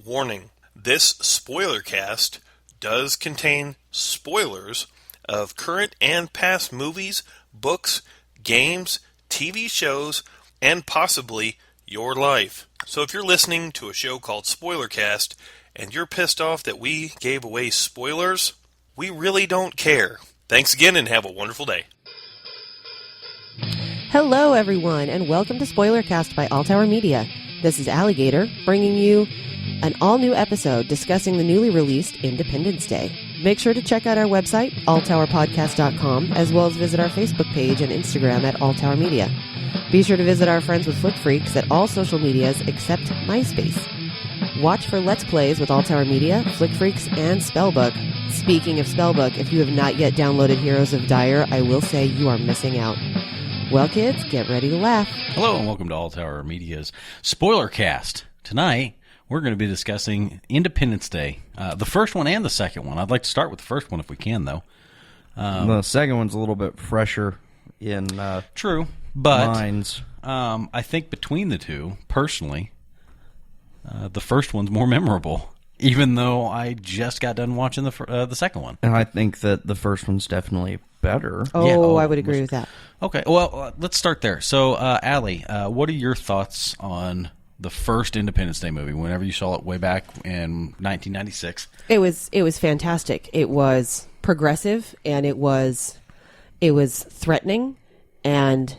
Warning, this Spoilercast does contain spoilers of current and past movies, books, games, TV shows, and possibly your life. So if you're listening to a show called Spoilercast and you're pissed off that we gave away spoilers, we really don't care. Thanks again and have a wonderful day. Hello, everyone, and welcome to Spoilercast by Alltower Media. This is Alligator, bringing you an all-new episode discussing the newly released Independence Day. Make sure to check out our website, alltowerpodcast.com, as well as visit our Facebook page and Instagram at Alltower Media. Be sure to visit our friends with Flick Freaks at all social medias except MySpace. Watch for Let's Plays with Alltower Media, Flick Freaks, and Spellbook. Speaking of Spellbook, if you have not yet downloaded Heroes of Dire, I will say you are missing out. Well, kids, get ready to laugh. Hello, and welcome to Alltower Media's Spoilercast. Tonight, we're going to be discussing Independence Day, the first one and the second one. I'd like to start with the first one if we can, though. The second one's a little bit fresher in True, but minds. I think between the two, personally, the first one's more memorable, even though I just got done watching the second one. And I think that the first one's definitely better. Oh, I would agree with that. Okay, well, let's start there. So, Allie, what are your thoughts on the first Independence Day movie, whenever you saw it way back in 1996? It was fantastic. It was progressive, and it was threatening, and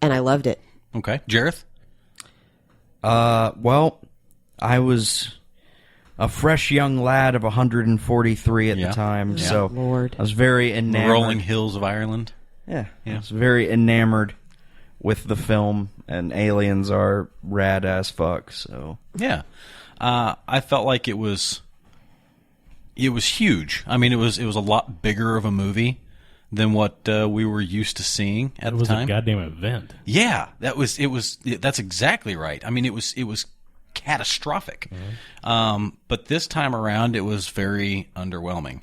I loved it. Okay, Jareth? Well, I was a fresh young lad of 143 at the time, so Lord. I was very enamored. The Rolling Hills of Ireland? Yeah, I was very enamored with the film, and aliens are rad as fuck. So yeah, I felt like it was huge. I mean, it was a lot bigger of a movie than what we were used to seeing at the time. It was a goddamn event. Yeah, that's exactly right. I mean, it was catastrophic. Mm-hmm. But this time around, it was very underwhelming.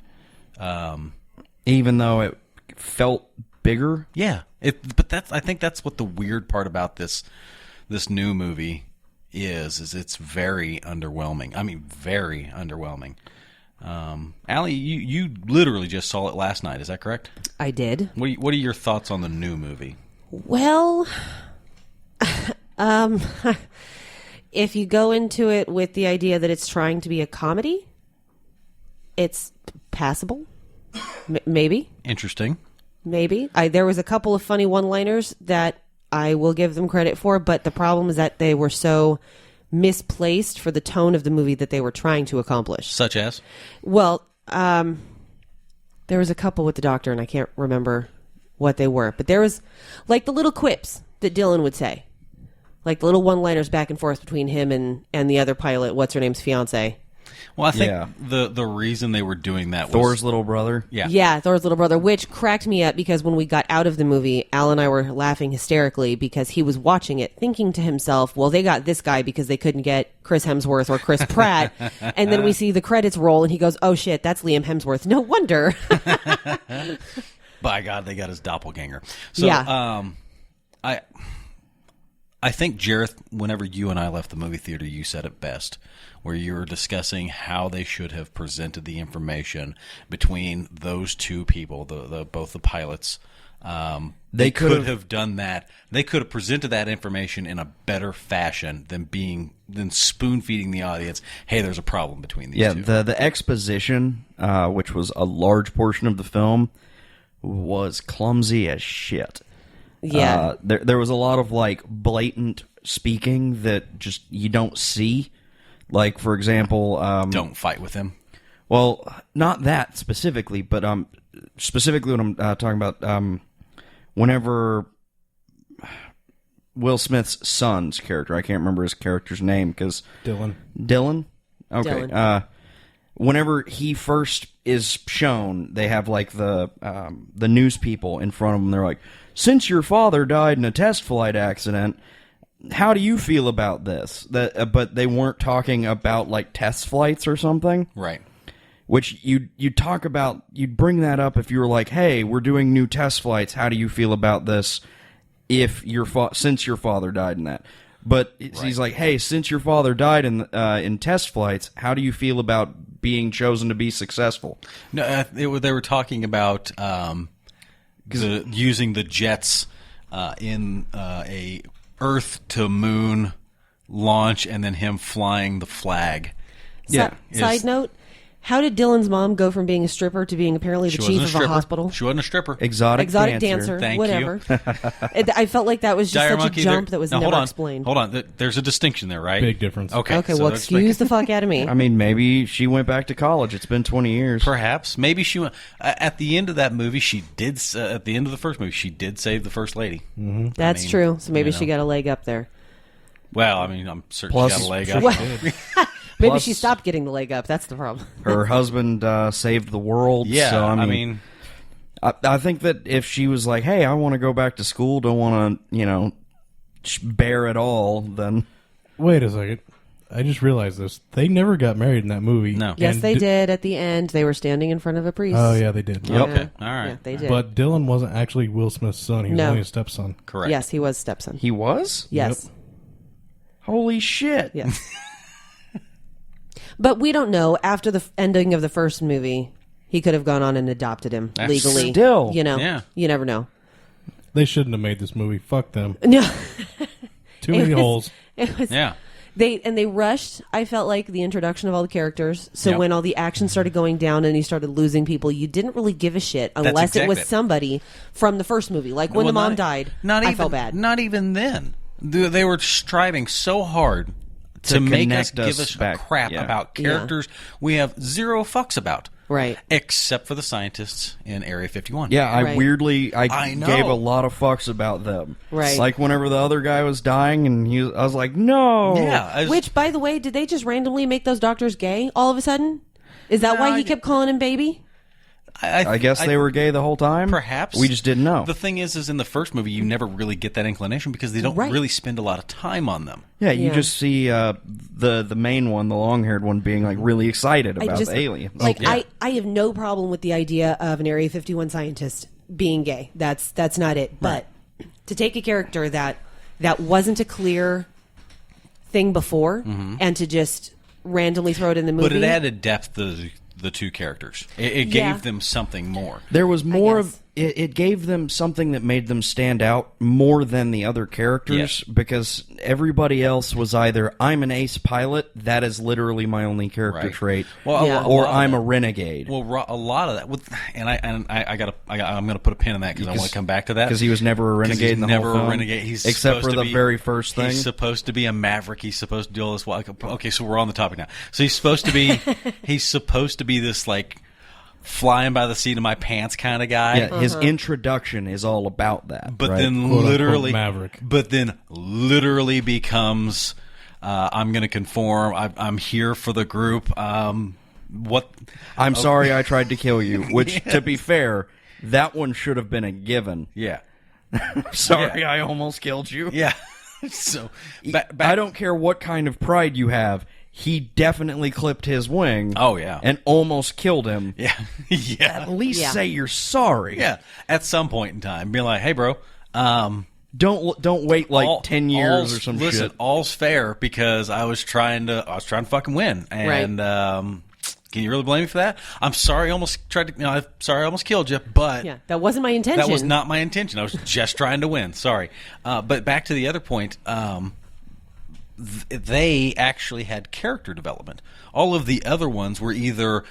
Even though it felt bigger, yeah. But I think that's what the weird part about this new movie is it's very underwhelming. I mean, very underwhelming. Allie, you literally just saw it last night. Is that correct? I did. What are your thoughts on the new movie? Well, if you go into it with the idea that it's trying to be a comedy, it's passable. Maybe. Interesting. Maybe. There was a couple of funny one-liners that I will give them credit for, but the problem is that they were so misplaced for the tone of the movie that they were trying to accomplish. Such as? Well, there was a couple with the doctor, and I can't remember what they were. But there was, like, the little quips that Dylan would say. Like, the little one-liners back and forth between him and the other pilot, what's-her-name's fiancé. Well, I think the reason they were doing that was Thor's little brother. Yeah, Thor's little brother, which cracked me up because when we got out of the movie, Al and I were laughing hysterically because he was watching it, thinking to himself, well, they got this guy because they couldn't get Chris Hemsworth or Chris Pratt. And then we see the credits roll and he goes, oh shit, that's Liam Hemsworth. No wonder. By God, they got his doppelganger. So, yeah. I think, Jareth, whenever you and I left the movie theater, you said it best, where you were discussing how they should have presented the information between those two people, both the pilots. They could have done that. They could have presented that information in a better fashion than spoon feeding the audience. Hey, there's a problem between these two. Yeah, the exposition, which was a large portion of the film, was clumsy as shit. Yeah. There was a lot of, like, blatant speaking that just you don't see. Like, for example... don't fight with him. Well, not that specifically, but specifically what I'm talking about, whenever Will Smith's son's character, I can't remember his character's name, because... Dylan? Okay. Dylan. Whenever he first is shown, they have, like, the news people in front of him. They're like, since your father died in a test flight accident, how do you feel about this? But they weren't talking about, like, test flights or something. Right. Which you'd talk about, you'd bring that up if you were like, hey, we're doing new test flights. How do you feel about this since your father died in that? But he's like, hey, since your father died in test flights, how do you feel about being chosen to be successful? No, they were talking about using the jets in a Earth to Moon launch, and then him flying the flag. Side note. How did Dylan's mom go from being a stripper to being apparently the chief of a hospital? She wasn't a stripper. Exotic dancer. Thank whatever. you. I felt like that was just Dire such Monkey, a jump that was never explained. Hold on. There's a distinction there, right? Big difference. Okay, Okay, so well, let's excuse the fuck out of me. I mean, maybe she went back to college. It's been 20 years. Perhaps. Maybe she went... At the end of that movie, she did... at the end of the first movie, she did save the First Lady. Mm-hmm. That's true. So maybe she got a leg up there. Well, I mean, I'm certain Plus, she got a leg up. Maybe Plus- she stopped getting the leg up. That's the problem. Her husband saved the world. Yeah, so, I mean... I think that if she was like, hey, I want to go back to school, don't want to, bear it all, then... Wait a second. I just realized this. They never got married in that movie. No. Yes, And they did. At the end, they were standing in front of a priest. Oh, yeah, they did. Yeah. Okay, all right. Yeah, they did. But Dylan wasn't actually Will Smith's son. He was No. only a stepson. Correct. Yes, he was stepson. He was? Yes. Holy shit. Yes. But we don't know. After the ending of the first movie, he could have gone on and adopted him That's legally. still- Yeah. You never know. They shouldn't have made this movie. Fuck them. No, Too many holes. it was. Yeah. They rushed. I felt like the introduction of all the characters. So Yep. when all the action started going down and you started losing people, you didn't really give a shit unless it was exactly it. somebody from the first movie. Like when Well, the mom not- died, not I even, felt bad. Not even then. They were striving so hard to make us connect give us us back. a crap Yeah. about characters we have zero fucks about. Right. Except for the scientists in Area 51. Yeah, I Right. weirdly I know. gave a lot of fucks about them. Right. Like whenever the other guy was dying, and I was like, no. Yeah. Which, by the way, did they just randomly make those doctors gay all of a sudden? Is that why he kept calling him baby? I guess they were gay the whole time. Perhaps. We just didn't know. The thing is in the first movie, you never really get that inclination because they don't Right. really spend a lot of time on them. Yeah, you Yeah. just see the main one, the long-haired one, being like really excited about the aliens. Like yeah. I have no problem with the idea of an Area 51 scientist being gay. That's not it. But to take a character that wasn't a clear thing before and to just randomly throw it in the movie. But it added depth to the two characters. It Yeah. gave them something more. There was more guess. of it gave them something that made them stand out more than the other characters Yes. because everybody else was either I'm an ace pilot, that is literally my only character Right. trait, Well, Yeah. or lot of I'm that- a renegade. Well, a lot of that, I'm going to put a pin in that because I want to come back to that. Because he was never a 'Cause renegade he's in the never whole film. a renegade. He's except supposed for to the be- very first thing. He's supposed to be a maverick. He's supposed to do all this. Okay, so we're on the topic now. So he's supposed to be this like flying by the seat of my pants kind of guy. Yeah, his introduction is all about that. But right? then Quote, literally, unquote, maverick. But then literally becomes, I'm going to conform. I'm here for the group. What? I'm sorry I tried to kill you. Which, to be fair, that one should have been a given. Yeah, Sorry, I almost killed you. yeah. So I don't care what kind of pride you have. He definitely clipped his wing. Oh, yeah. and almost killed him. Yeah, yeah, At least Yeah. say you're sorry. yeah. At some point in time, be like, hey, bro. Don't wait like 10 years or some listen, shit. all's fair because I was trying to fucking win, and can you really blame me for that? I'm sorry, I almost tried to. I'm sorry, I almost killed you, but Yeah, that wasn't my intention. that was not my intention. I was just trying to win. Sorry, but back to the other point. They actually had character development. All of the other ones were either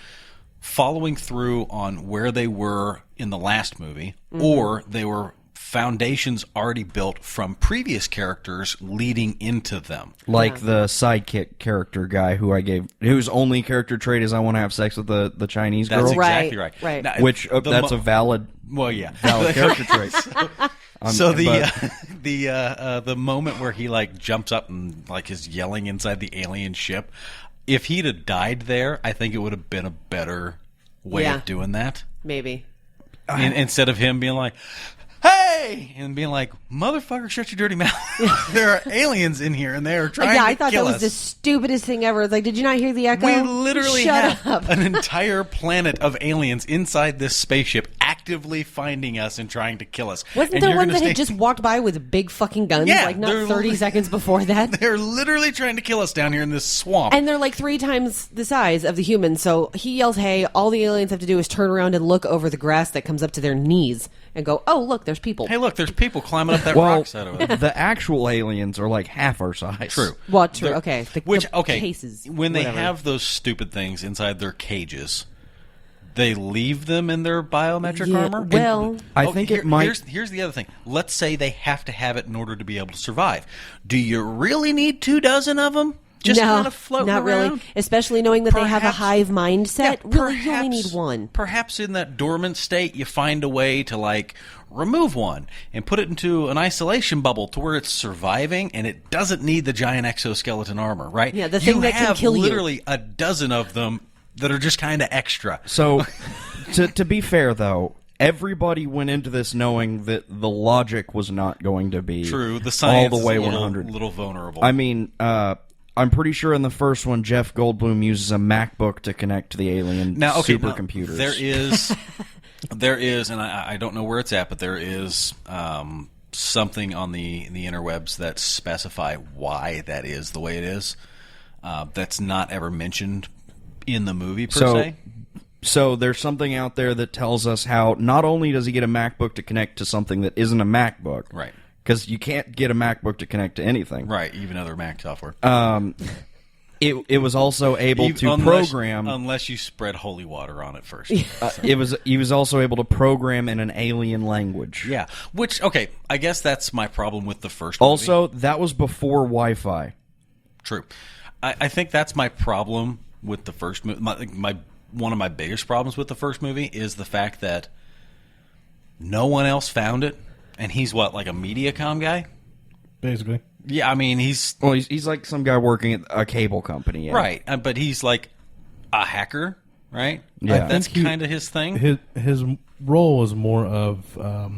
following through on where they were in the last movie, or they were foundations already built from previous characters leading into them. Like the sidekick character guy whose only character trait is I want to have sex with the Chinese That's girl. exactly Right, right. right. Now, Which the that's a valid valid character trait. So but- the moment where he like jumps up and like is yelling inside the alien ship, if he'd have died there, I think it would have been a better way Yeah. of doing that. Maybe. Instead of him being like, "Hey," and being like, "Motherfucker, shut your dirty mouth." There are aliens in here, and they are trying Yeah, to I thought that kill was us. the stupidest thing ever. It's like, did you not hear the echo? We literally Shut have up. an entire planet of aliens inside this spaceship actively finding us and trying to kill us. Wasn't And there you're one gonna that had stay- just walked by with big fucking guns, Yeah, like they're not 30 seconds before that? They're literally trying to kill us down here in this swamp. And they're like 3 times the size of the humans. So he yells, hey, all the aliens have to do is turn around and look over the grass that comes up to their knees and go, oh, look, there's people. Hey, look, there's people climbing up that Well, rock side over there. the actual aliens are like half our size. True. Well, true. They're- Okay. The cases. when they whatever. have those stupid things inside their cages, they leave them in their biometric Yeah, armor? well- I think it might. Here's the other thing. Let's say they have to have it in order to be able to survive. Do you really need 24 of them? Just no, kind of floating not around? really. Especially knowing that they have a Perhaps- hive mindset. Yeah, Really, you only need one. Perhaps in that dormant state, you find a way to like remove one and put it into an isolation bubble to where it's surviving and it doesn't need the giant exoskeleton armor, right? Yeah, the thing you that can have kill you. literally a dozen of them that are just kind of extra. So, to be fair, though, everybody went into this knowing that the logic was not going to be True, the science all the way is a little, 100. little vulnerable. I mean, I'm pretty sure in the first one, Jeff Goldblum uses a MacBook to connect to the alien supercomputers. There is, and I don't know where it's at, but there is something on the interwebs that specify why that is the way it is. That's not ever mentioned in the movie per se. So there's something out there that tells us how not only does he get a MacBook to connect to something that isn't a MacBook, Right. Because you can't get a MacBook to connect to anything. Right, even other Mac software. It was also able to program. unless you spread holy water on it first. He was also able to program in an alien language. Yeah, which okay, I guess that's my problem with the first movie. Also, that was before Wi-Fi. True. I think that's my problem with the first movie. One of my biggest problems with the first movie is the fact that no one else found it, and he's what, like a MediaCom guy? Basically. Yeah, I mean he's like some guy working at a cable company. Yeah. right, but he's like a hacker, right? Yeah. That's I think kind of his thing. His role was more of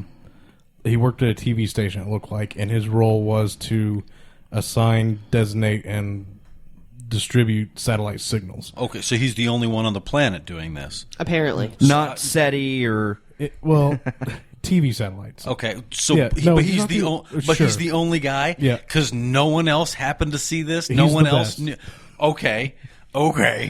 he worked at a TV station. It looked like, and his role was to assign, designate, and distribute satellite signals. Okay, so he's the only one on the planet doing this. Apparently. Not SETI or TV satellites. Okay, so Yeah, but no, he's not the the- only, sure. he's the only guy. Yeah. because no one else happened to see this. No He's one the else best. knew. Okay.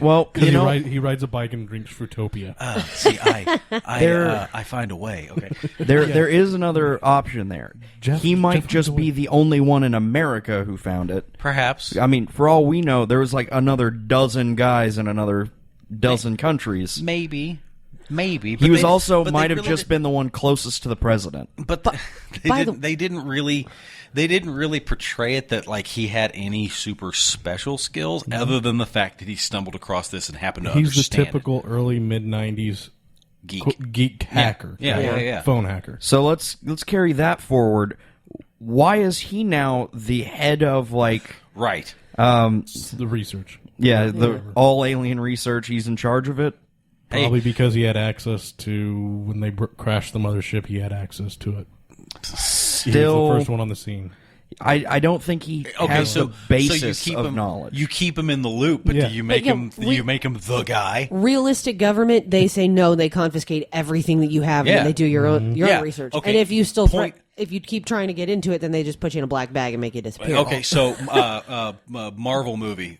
well, Because you know, he rides a bike and drinks Fruitopia. See, I find a way. Okay, there is another option there. He might Jeff just Goldblum. be the only one in America who found it. perhaps. I mean, for all we know, there was like another dozen guys in another dozen countries. Maybe. But He was they- also but they might have really just been the one closest to the president. But they didn't really portray it that like he had any super special skills other than the fact that he stumbled across this and happened to He's the understand typical early mid-90s geek. hacker. Yeah. Phone hacker. So let's carry that forward. Why is he now the head of like Right. The research. the all alien research? He's in charge of it. Probably because he had access to, when they crashed the mothership, he had access to it. He was Still, the first one on the scene. I don't think he has the basis of knowledge. You keep him in the loop, but Yeah. do you make Yeah, him? Do you make him the guy? Realistic government, they say no. They confiscate everything that you have, Yeah. and they do your own Yeah. research. Okay. And if you still Point- if you keep trying to get into it, then they just put you in a black bag and make you disappear. Okay, so Marvel movie,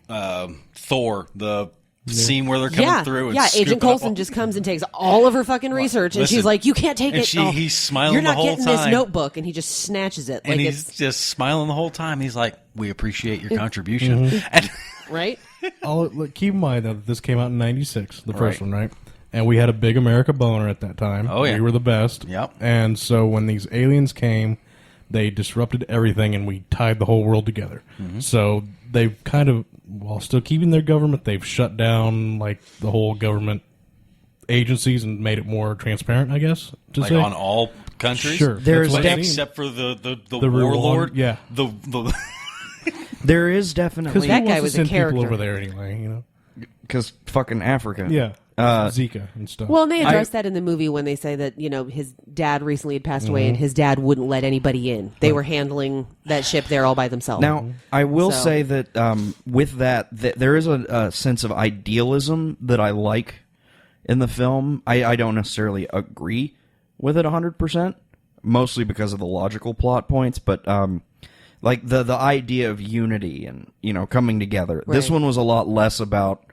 Thor, the scene where they're coming through. And Agent scooping Coulson up just comes and takes all of her fucking research, and she's listen, like, "You can't take and it." he's smiling You're the not whole getting this time. notebook, and he just snatches it. and Like he's it's just smiling the whole time. He's like, "We appreciate your contribution." And right. Keep in mind that this came out in '96, the first Right. one, right? And we had a big America boner at that time. Oh, yeah. We were the best. Yep. And so when these aliens came, they disrupted everything, and we tied the whole world together. Mm-hmm. So they've kind of, while still keeping their government, they've shut down like the whole government agencies and made it more transparent, I guess. To like say. on all countries, Sure. There's That's what it seemed. except for the real warlord. one, yeah. The There is Because definitely That who guy wants was to a send people character. over there anyway, you know? because fucking Africa. Yeah. Zika and stuff. Well, and they address that in the movie when they say that his dad recently had passed away, and his dad wouldn't let anybody in. They were handling that ship there all by themselves. Now, I will So- say that with that there is a sense of idealism that I like in the film. I don't necessarily agree with it 100%, mostly because of the logical plot points, but like the idea of unity and, coming together. Right. This one was a lot less about,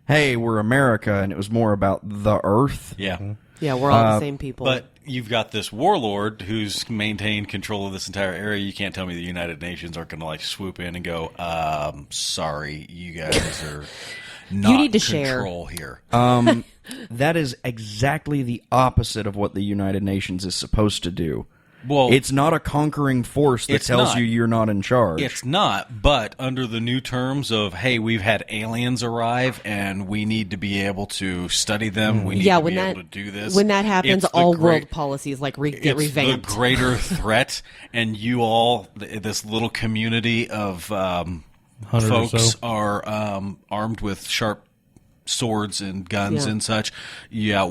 hey, we're America, and it was more about the Earth. Yeah. Yeah, we're all the same people. But you've got this warlord who's maintained control of this entire area. You can't tell me the United Nations aren't going to, like, swoop in and go, sorry, you guys are not need to control here. That is exactly the opposite of what the United Nations is supposed to do. Well, It's not a conquering force that It's tells not. you you're not in charge. It's not, but under the new terms of, hey, we've had aliens arrive, and we need to be able to study them. We need to be able to do this. When that happens, It's the all great- world policies get it's revamped. the greater threat, and you all, this little community of 100 or folks so. are armed with sharp swords and guns Yeah. and such. Yeah,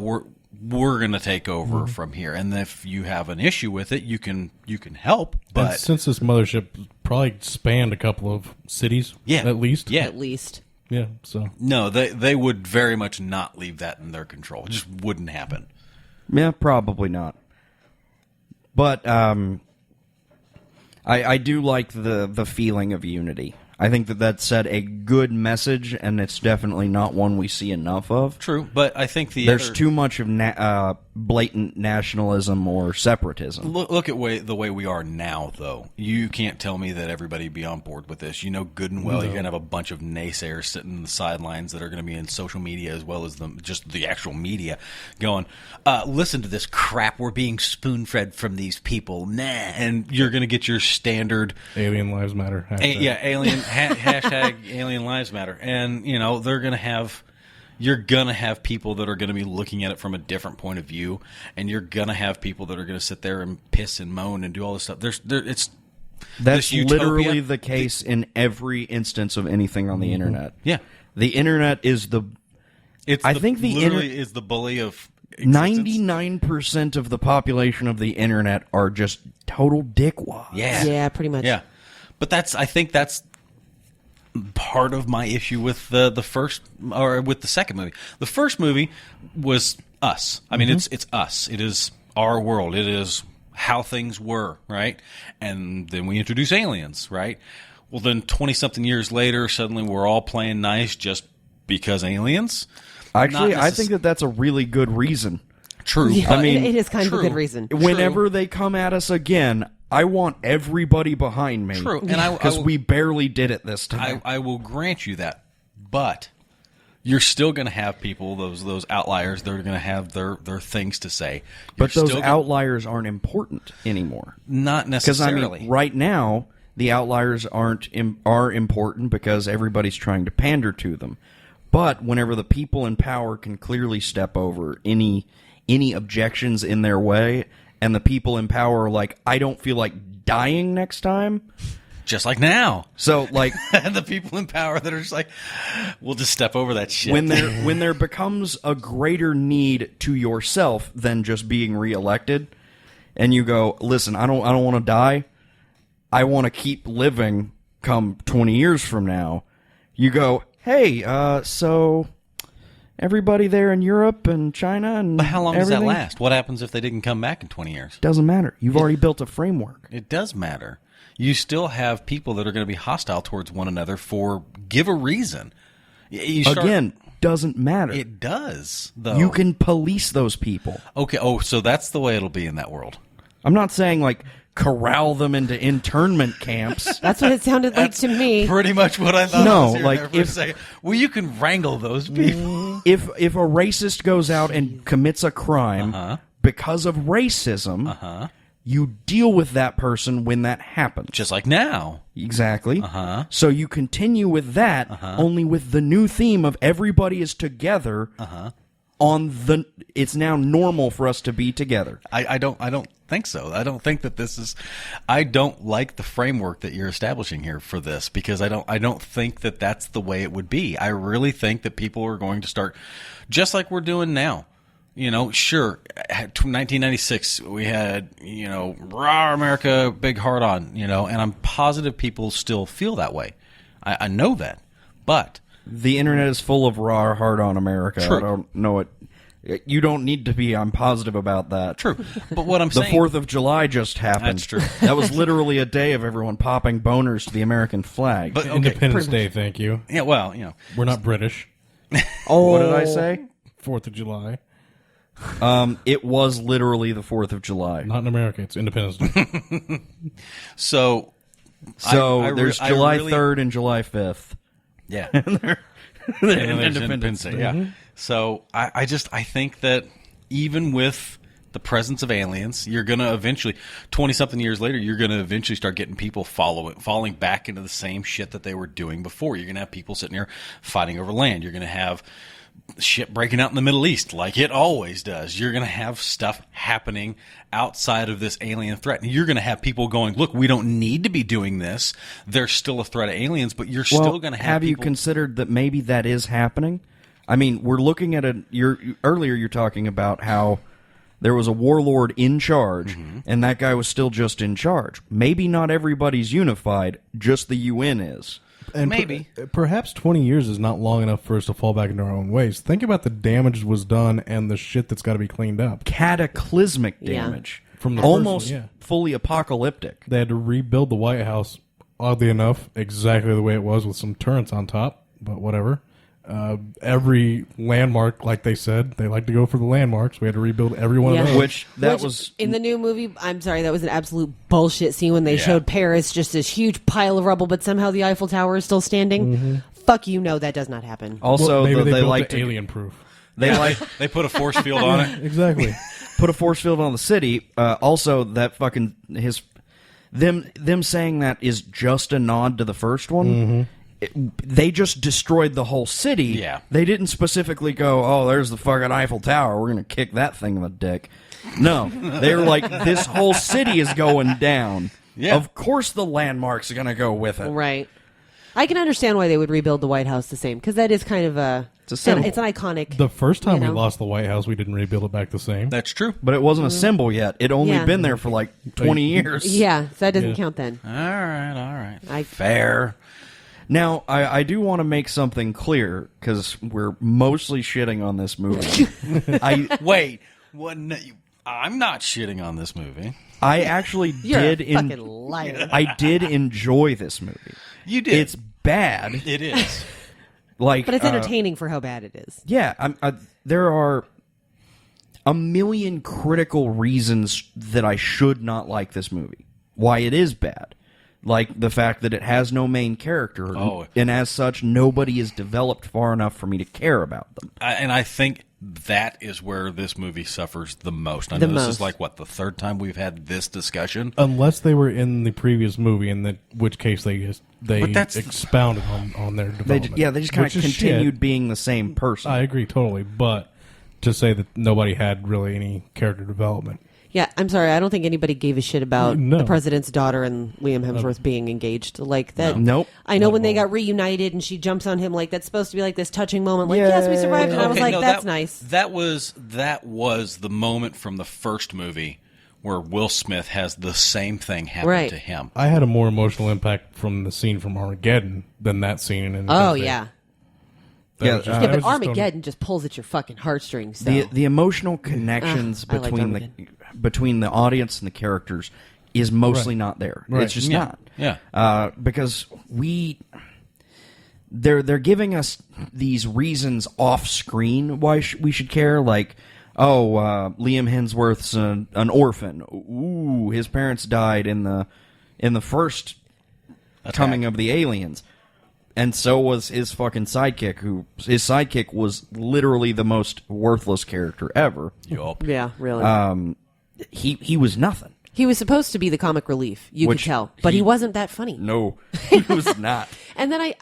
we're going to take over from here, and if you have an issue with it, you can help. And But since this mothership probably spanned a couple of cities, Yeah. at least. yeah, At least. Yeah, so. no, they would very much not leave that in their control. It just wouldn't happen. Yeah, probably not. But I do like the feeling of unity. I think that set a good message, and it's definitely not one we see enough of. True, but I think There's other, too much of blatant nationalism or separatism. Look at the way we are now, though. You can't tell me that everybody be on board with this. You know good and well you're going to have a bunch of naysayers sitting in the sidelines that are going to be in social media as well as just the actual media going, listen to this crap. We're being spoon-fed from these people. Nah. And you're going to get your standard... Alien Lives Matter. Hashtag. Hashtag Alien Lives Matter. And, they're going to have... You're going to have people that are going to be looking at it from a different point of view, and you're going to have people that are going to sit there and piss and moan and do all this stuff. It's That's this utopia. literally the case in every instance of anything on the internet. Yeah. The internet is I think the literally is the bully of existence. 99% of the population of the internet are just total dickwads. Yeah. Yeah, pretty much. Yeah. But I think that's part of my issue with the first, or with the second movie. The first movie was us. I mean, it's us. It is our world. It is how things were, right? And then we introduce aliens, right? Well, then 20-something years later, suddenly we're all playing nice just because aliens? Actually, Not I think that's a really good reason. True. Yeah, I mean, it is kind of a true. good reason. Whenever they come at us again, I want everybody behind me. True. And I Because will- we barely did it this time. I will grant you that, but you're still going to have people, those outliers, they're going to have their things to say. But You're those still outliers aren't important anymore. not Because necessarily. right now, the outliers are important because everybody's trying to pander to them. But whenever the people in power can clearly step over any objections in their way, and the people in power are like, I don't feel like dying next time. Just like now. So, like, And the people in power that are just like, we'll just step over that shit. when there becomes a greater need to yourself than just being reelected, and you go, listen, I don't want to die. I want to keep living come 20 years from now. You go, hey, so everybody there in Europe and China and But how long does everything, that last? What happens if they didn't come back in 20 years? Doesn't matter. You've already built a framework. It does matter. You still have people that are going to be hostile towards one another give a reason. Again, doesn't matter. It does, though. You can police those people. Okay, so that's the way it'll be in that world. I'm not saying, like, corral them into internment camps. That's what it sounded like to me. Pretty much what I thought. No, I was hearing like, there for a second. Well, you can wrangle those people. If a racist goes out and commits a crime because of racism, you deal with that person when that happens. Just like now. Exactly. So you continue with that, only with the new theme of everybody is together. It's now normal for us to be together. I don't think so. I don't think that this is. I don't like the framework that you're establishing here for this, because I don't think that that's the way it would be. I really think that people are going to start just like we're doing now. Sure, 1996 we had, raw America, big hard on, and I'm positive people still feel that way. I know that, but The internet is full of raw, hard-on America. True. I don't know what You don't need to be. I'm positive about that. True. But what I'm The saying... 4th of July just happened. That's true. That was literally a day of everyone popping boners to the American flag. But, okay, Independence Day, thank you. yeah, well, you know... We're not British. What did I say? 4th of July. It was literally the 4th of July. Not in America. It's Independence Day. So... There's July 3rd and July 5th. Yeah. And there's Independence Day. Yeah. Mm-hmm. So I think that even with the presence of aliens, you're going to eventually, 20-something years later, you're going to eventually start getting people falling back into the same shit that they were doing before. You're going to have people sitting here fighting over land. You're going to have shit breaking out in the Middle East like it always does. You're going to have stuff happening outside of this alien threat. And you're going to have people going, look, we don't need to be doing this. There's still a threat of aliens, but you're still going to have you people... considered that maybe that is happening? I mean, we're looking at earlier you're talking about how there was a warlord in charge, and that guy was still just in charge. Maybe not everybody's unified, just the UN is. And Maybe. Perhaps 20 years is not long enough for us to fall back into our own ways. Think about the damage that was done and the shit that's got to be cleaned up. Cataclysmic Yeah. damage. From the almost first one, yeah. fully apocalyptic. They had to rebuild the White House, oddly enough, exactly the way it was with some turrets on top, but whatever. Every landmark, like they said, they like to go for the landmarks. We had to rebuild every one of those. Which was in the new movie. I'm sorry, that was an absolute bullshit scene when they showed Paris, just this huge pile of rubble, but somehow the Eiffel Tower is still standing. Fuck you, no, that does not happen. also maybe they built like it to alien proof. They put a force field on it. Exactly. put a force field on the city. Also, that fucking them saying that is just a nod to the first one. They just destroyed the whole city. Yeah. They didn't specifically go, oh, there's the fucking Eiffel Tower. We're going to kick that thing in the dick. No. They were like, this whole city is going down. Yeah. Of course the landmarks are going to go with it. Right. I can understand why they would rebuild the White House the same, because that is kind of It's a symbol. it's an iconic. The first time You know. we lost the White House, we didn't rebuild it back the same. That's true. But it wasn't a symbol yet. It only Yeah. been there for like 20 years. Yeah, so that doesn't Yeah. count then. All right. I- Fair. Now, I do want to make something clear, because we're mostly shitting on this movie. Wait. What? No, I'm not shitting on this movie. I actually You're did a fucking liar. I did enjoy this movie. You did. It's bad. It is. Like, But it's entertaining for how bad it is. yeah, there are a million critical reasons that I should not like this movie. Why it is bad. Like the fact that it has no main character, and as such, nobody is developed far enough for me to care about them. And I think that is where this movie suffers the most. I know this is like, what, the third time we've had this discussion? Unless they were in the previous movie, in which case they But that's- expounded on their development. They just kind of Which is continued shit. being the same person. I agree totally, but to say that nobody had really any character development. Yeah, I'm sorry. I don't think anybody gave a shit about No. the president's daughter and Liam Hemsworth being engaged like that. Nope. I know Not when at they all. got reunited and she jumps on him like that's supposed to be like this touching moment. Like, yes, we survived, and I was Okay, like, no, that's that, nice. That was the moment from the first movie where Will Smith has the same thing happen Right. to him. I had a more emotional impact from the scene from Armageddon than that scene in Independence Oh Day. yeah, That Yeah, was just- yeah. that But was just Armageddon just pulls at your fucking heartstrings. So. The emotional connections I liked between the audience and the characters is mostly Right. not there. Right. It's just Yeah. not. Yeah. Because they're giving us these reasons off screen why we should care, like, oh, Liam Hemsworth's an orphan. Ooh, his parents died in the first coming of the aliens. And so was his fucking sidekick, his sidekick was literally the most worthless character ever. Yup. yeah, really. He was nothing. He was supposed to be the comic relief. You could Which tell, but he wasn't that funny. No, he was not. And then I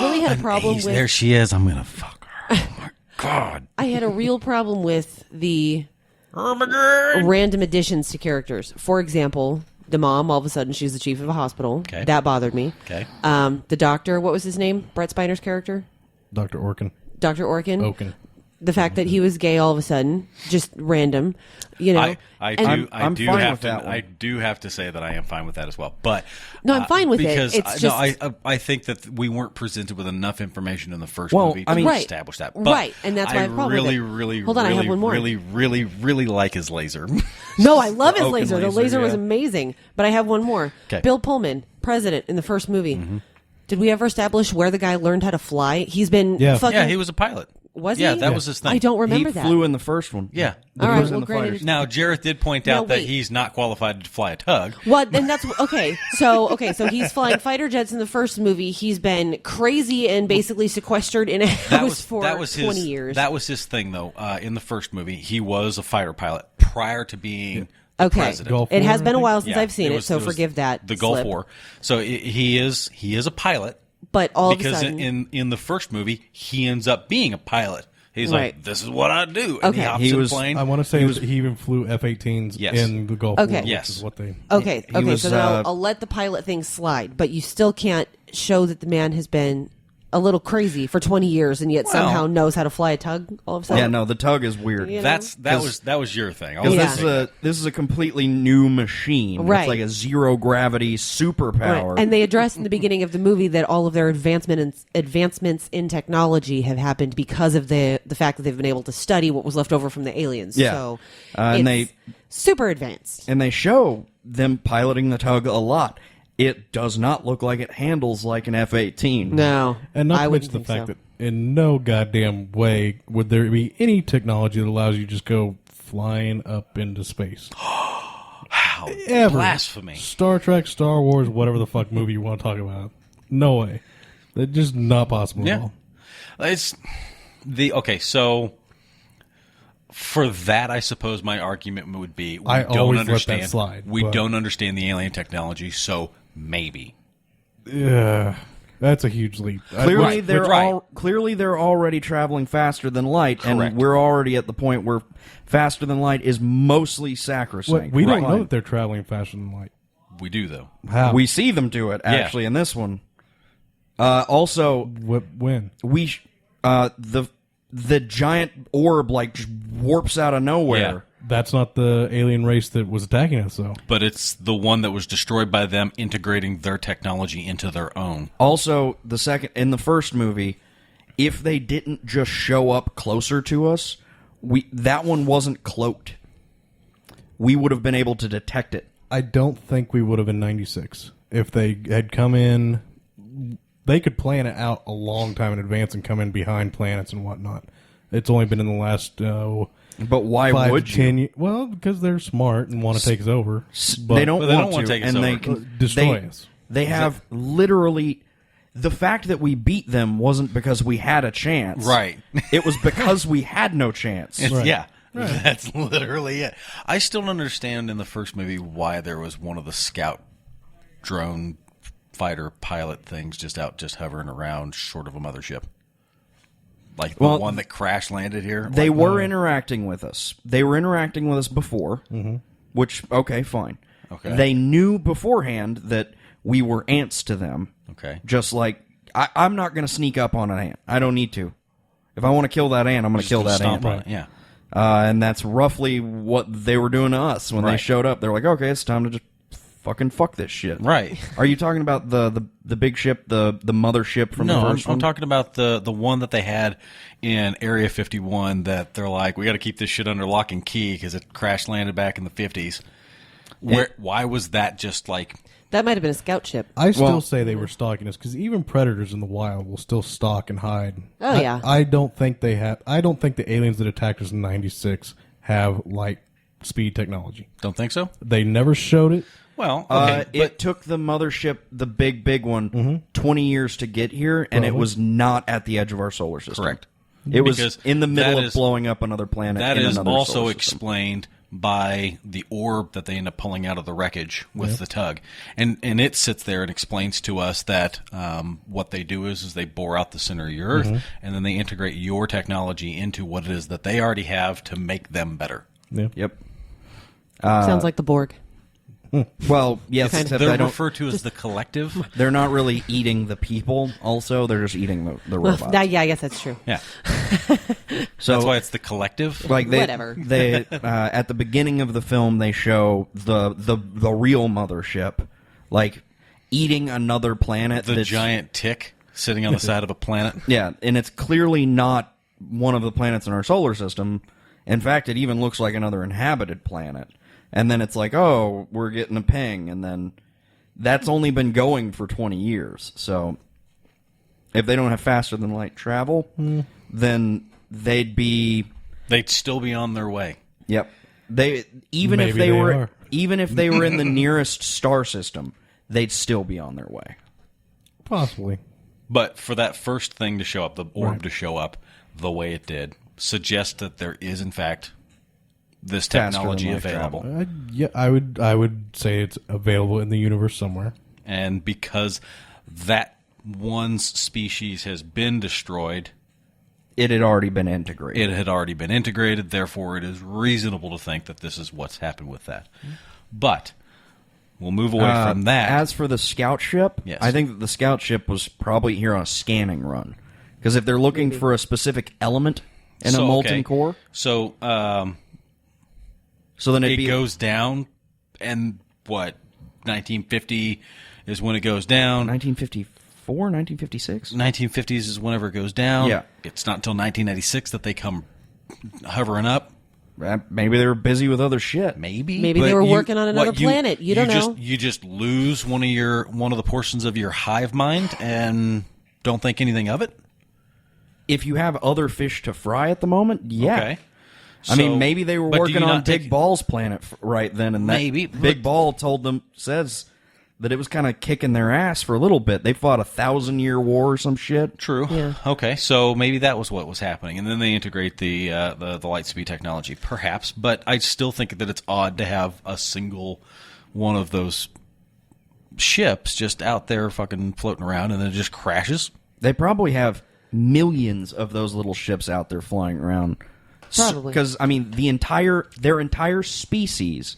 really had a problem with. There she is. I'm gonna fuck her. Oh my god. I had a real problem with the random additions to characters. For example, the mom, all of a sudden, she's the chief of a hospital. Okay. That bothered me. Okay. The doctor, what was his name? Brett Spiner's character? Dr. Orkin. Dr. Orkin. Oaken. The fact that he was gay all of a sudden, just random, you know. I I'm do fine have with to. that one. I do have to say that I am fine with that as well. But No, I'm fine with it. because It's just- I think that we weren't presented with enough information in the first Well, movie I to mean- Right. establish that. But Right, and that's why I have a problem with really, it. Hold on, I have one more. really like his laser. No, I love his Oaken laser. The laser, laser was yeah. amazing. But I have one more. 'Kay. Bill Pullman, president in the first movie. Did we ever establish where the guy learned how to fly? He's been Yeah. fucking... Yeah, he was a pilot. Was Yeah, he? that was his thing. I don't He remember that. flew in the first one. Yeah. All right, was in well, the granted, fighters. Now, Jareth did point Now, out that wait. he's not qualified to fly a tug. What? Then that's okay. So he's flying fighter jets in the first movie. He's been crazy and basically sequestered in a house for 20 years. That was his thing, though. In the first movie, he was a fighter pilot prior to being the Okay. president. Gulf It War, has been a I while think? since Yeah, I've seen it, was- so was forgive that. The Gulf slip. War. So he is a pilot. But all of a Because sudden, in the first movie, he ends up being a pilot. He's Right. like, "This is what I do," and he Okay. hops He in was- a plane. I want to say that he even flew F-18s Yes. in the Gulf Okay. War, which Yes. is what they... okay, He okay. was, So then I'll let the pilot thing slide, but you still can't show that the man has been a little crazy for 20 years and yet somehow knows how to fly a tug all of a sudden. Yeah, no, the tug is weird. You know? That was your thing. I Because was this is a completely new machine. Right. It's like a zero gravity superpower. Right. And they address in the beginning of the movie that all of their advancements in technology have happened because of the fact that they've been able to study what was left over from the aliens. Yeah. So And it's super advanced. And they show them piloting the tug a lot. It does not look like it handles like an F-18. No, And not I to wouldn't mention the think fact so. that in no goddamn way would there be any technology that allows you to just go flying up into space. How Ever. blasphemy! Star Trek, Star Wars, whatever the fuck movie you want to talk about. No way. That's just not possible at Yeah, all. it's okay. So for that, I suppose my argument would be we I don't always let that understand. slide, we but- don't understand the alien technology, so maybe. Yeah, that's a huge leap. Clearly, Right, they're right. clearly they're already traveling faster than light, Correct. and we're already at the point where faster than light is mostly sacrosanct. we don't Fine. know that they're traveling faster than light. We do though. How? We see them do it actually in this one. Also, When? the giant orb like just warps out of nowhere. Yeah. That's not the alien race that was attacking us, though. But it's the one that was destroyed by them integrating their technology into their own. Also, in the first movie, if they didn't just show up closer to us, that one wasn't cloaked. We would have been able to detect it. I don't think we would have in 96. If they had come in, they could plan it out a long time in advance and come in behind planets and whatnot. It's only been in the last But why 5 would to you? 10 years. Well, because they're smart and want to take us over. But They don't But they want don't want to, to take us and they over. can Destroy us. They have literally. The fact that we beat them wasn't because we had a chance. Right. It was because we had no chance. Right. Yeah. That's literally it. I still don't understand in the first movie why there was one of the scout drone fighter pilot things just hovering around short of a mothership. Like the one that crash landed here. They Like, were interacting with us. They were interacting with us before, which, okay, fine. Okay. They knew beforehand that we were ants to them. Okay. Just like, I'm not going to sneak up on an ant. I don't need to. If I want to kill that ant, I'm going to kill that stomp ant. on it. Yeah. And that's roughly what they were doing to us when they Right. showed up. They're like, okay, it's time to just fucking fuck this shit. Right. Are you talking about the big ship, the mothership from the No, first I'm one? talking about the one that they had in Area 51 that they're like, we got to keep this shit under lock and key because it crash landed back in the 50s. Why was that just like... That might have been a scout ship. I still Well- say they were stalking us because even predators in the wild will still stalk and hide. Oh, yeah. I don't think they have. I don't think the aliens that attacked us in '96 have light speed technology. Don't think so? They never showed it. Well, okay. It took the mothership, the big one, 20 years to get here, and it Probably. was not at the edge of our solar system. Correct. It was Because in the middle that of is- blowing up another planet. that in is another also solar system. explained by the orb that they end up pulling out of the wreckage with the tug. And it sits there and explains to us that what they do is they bore out the center of your Earth, and then they integrate your technology into what it is that they already have to make them better. Yeah. Yep. Sounds like the Borg. Well, yes, except They're I don't. referred to as the collective. They're not really eating the people. Also, they're just eating the robots. Yeah, I guess that's true. Yeah. So That's why it's the collective. like they, Whatever. They at the beginning of the film they show the real mothership like eating another planet. The giant tick sitting on the side of a planet. Yeah, and it's clearly not one of the planets in our solar system. In fact, it even looks like another inhabited planet. And then it's like, oh, we're getting a ping, and then that's only been going for 20 years. So if they don't have faster than light travel, then they'd still be on their way. Yep. Even if they were in the nearest star system, they'd still be on their way. Possibly. But for that first thing to show up, the orb to show up the way it did, suggests that there is, in fact, this technology available. Yeah, I would say it's available in the universe somewhere. And because that one's species has been destroyed, It had already been integrated. it had already been integrated, therefore it is reasonable to think that this is what's happened with that. But we'll move away from that. As for the scout ship, Yes. I think that the scout ship was probably here on a scanning run. Because if they're looking for a specific element in a molten core, So so then it goes down, and what, 1950 is when it goes down. 1954, 1956? 1950s is whenever it goes down. Yeah. It's not until 1996 that they come hovering up. Maybe they were busy with other shit. Maybe Maybe they But were working on another planet. You don't know. You just lose one of the portions of your hive mind and don't think anything of it. If you have other fish to fry at the moment, yeah. Okay. I mean, maybe they were but do working you on not Big take- Ball's planet right then, and that Maybe, Big Ball says that it was kind of kicking their ass for a little bit. They fought a 1,000-year war or some shit. True. Yeah. Okay, so maybe that was what was happening, and then they integrate the light speed technology, perhaps. But I still think that it's odd to have a single one of those ships just out there fucking floating around, and then it just crashes. They probably have millions of those little ships out there flying around. Probably. Because, I mean, their entire species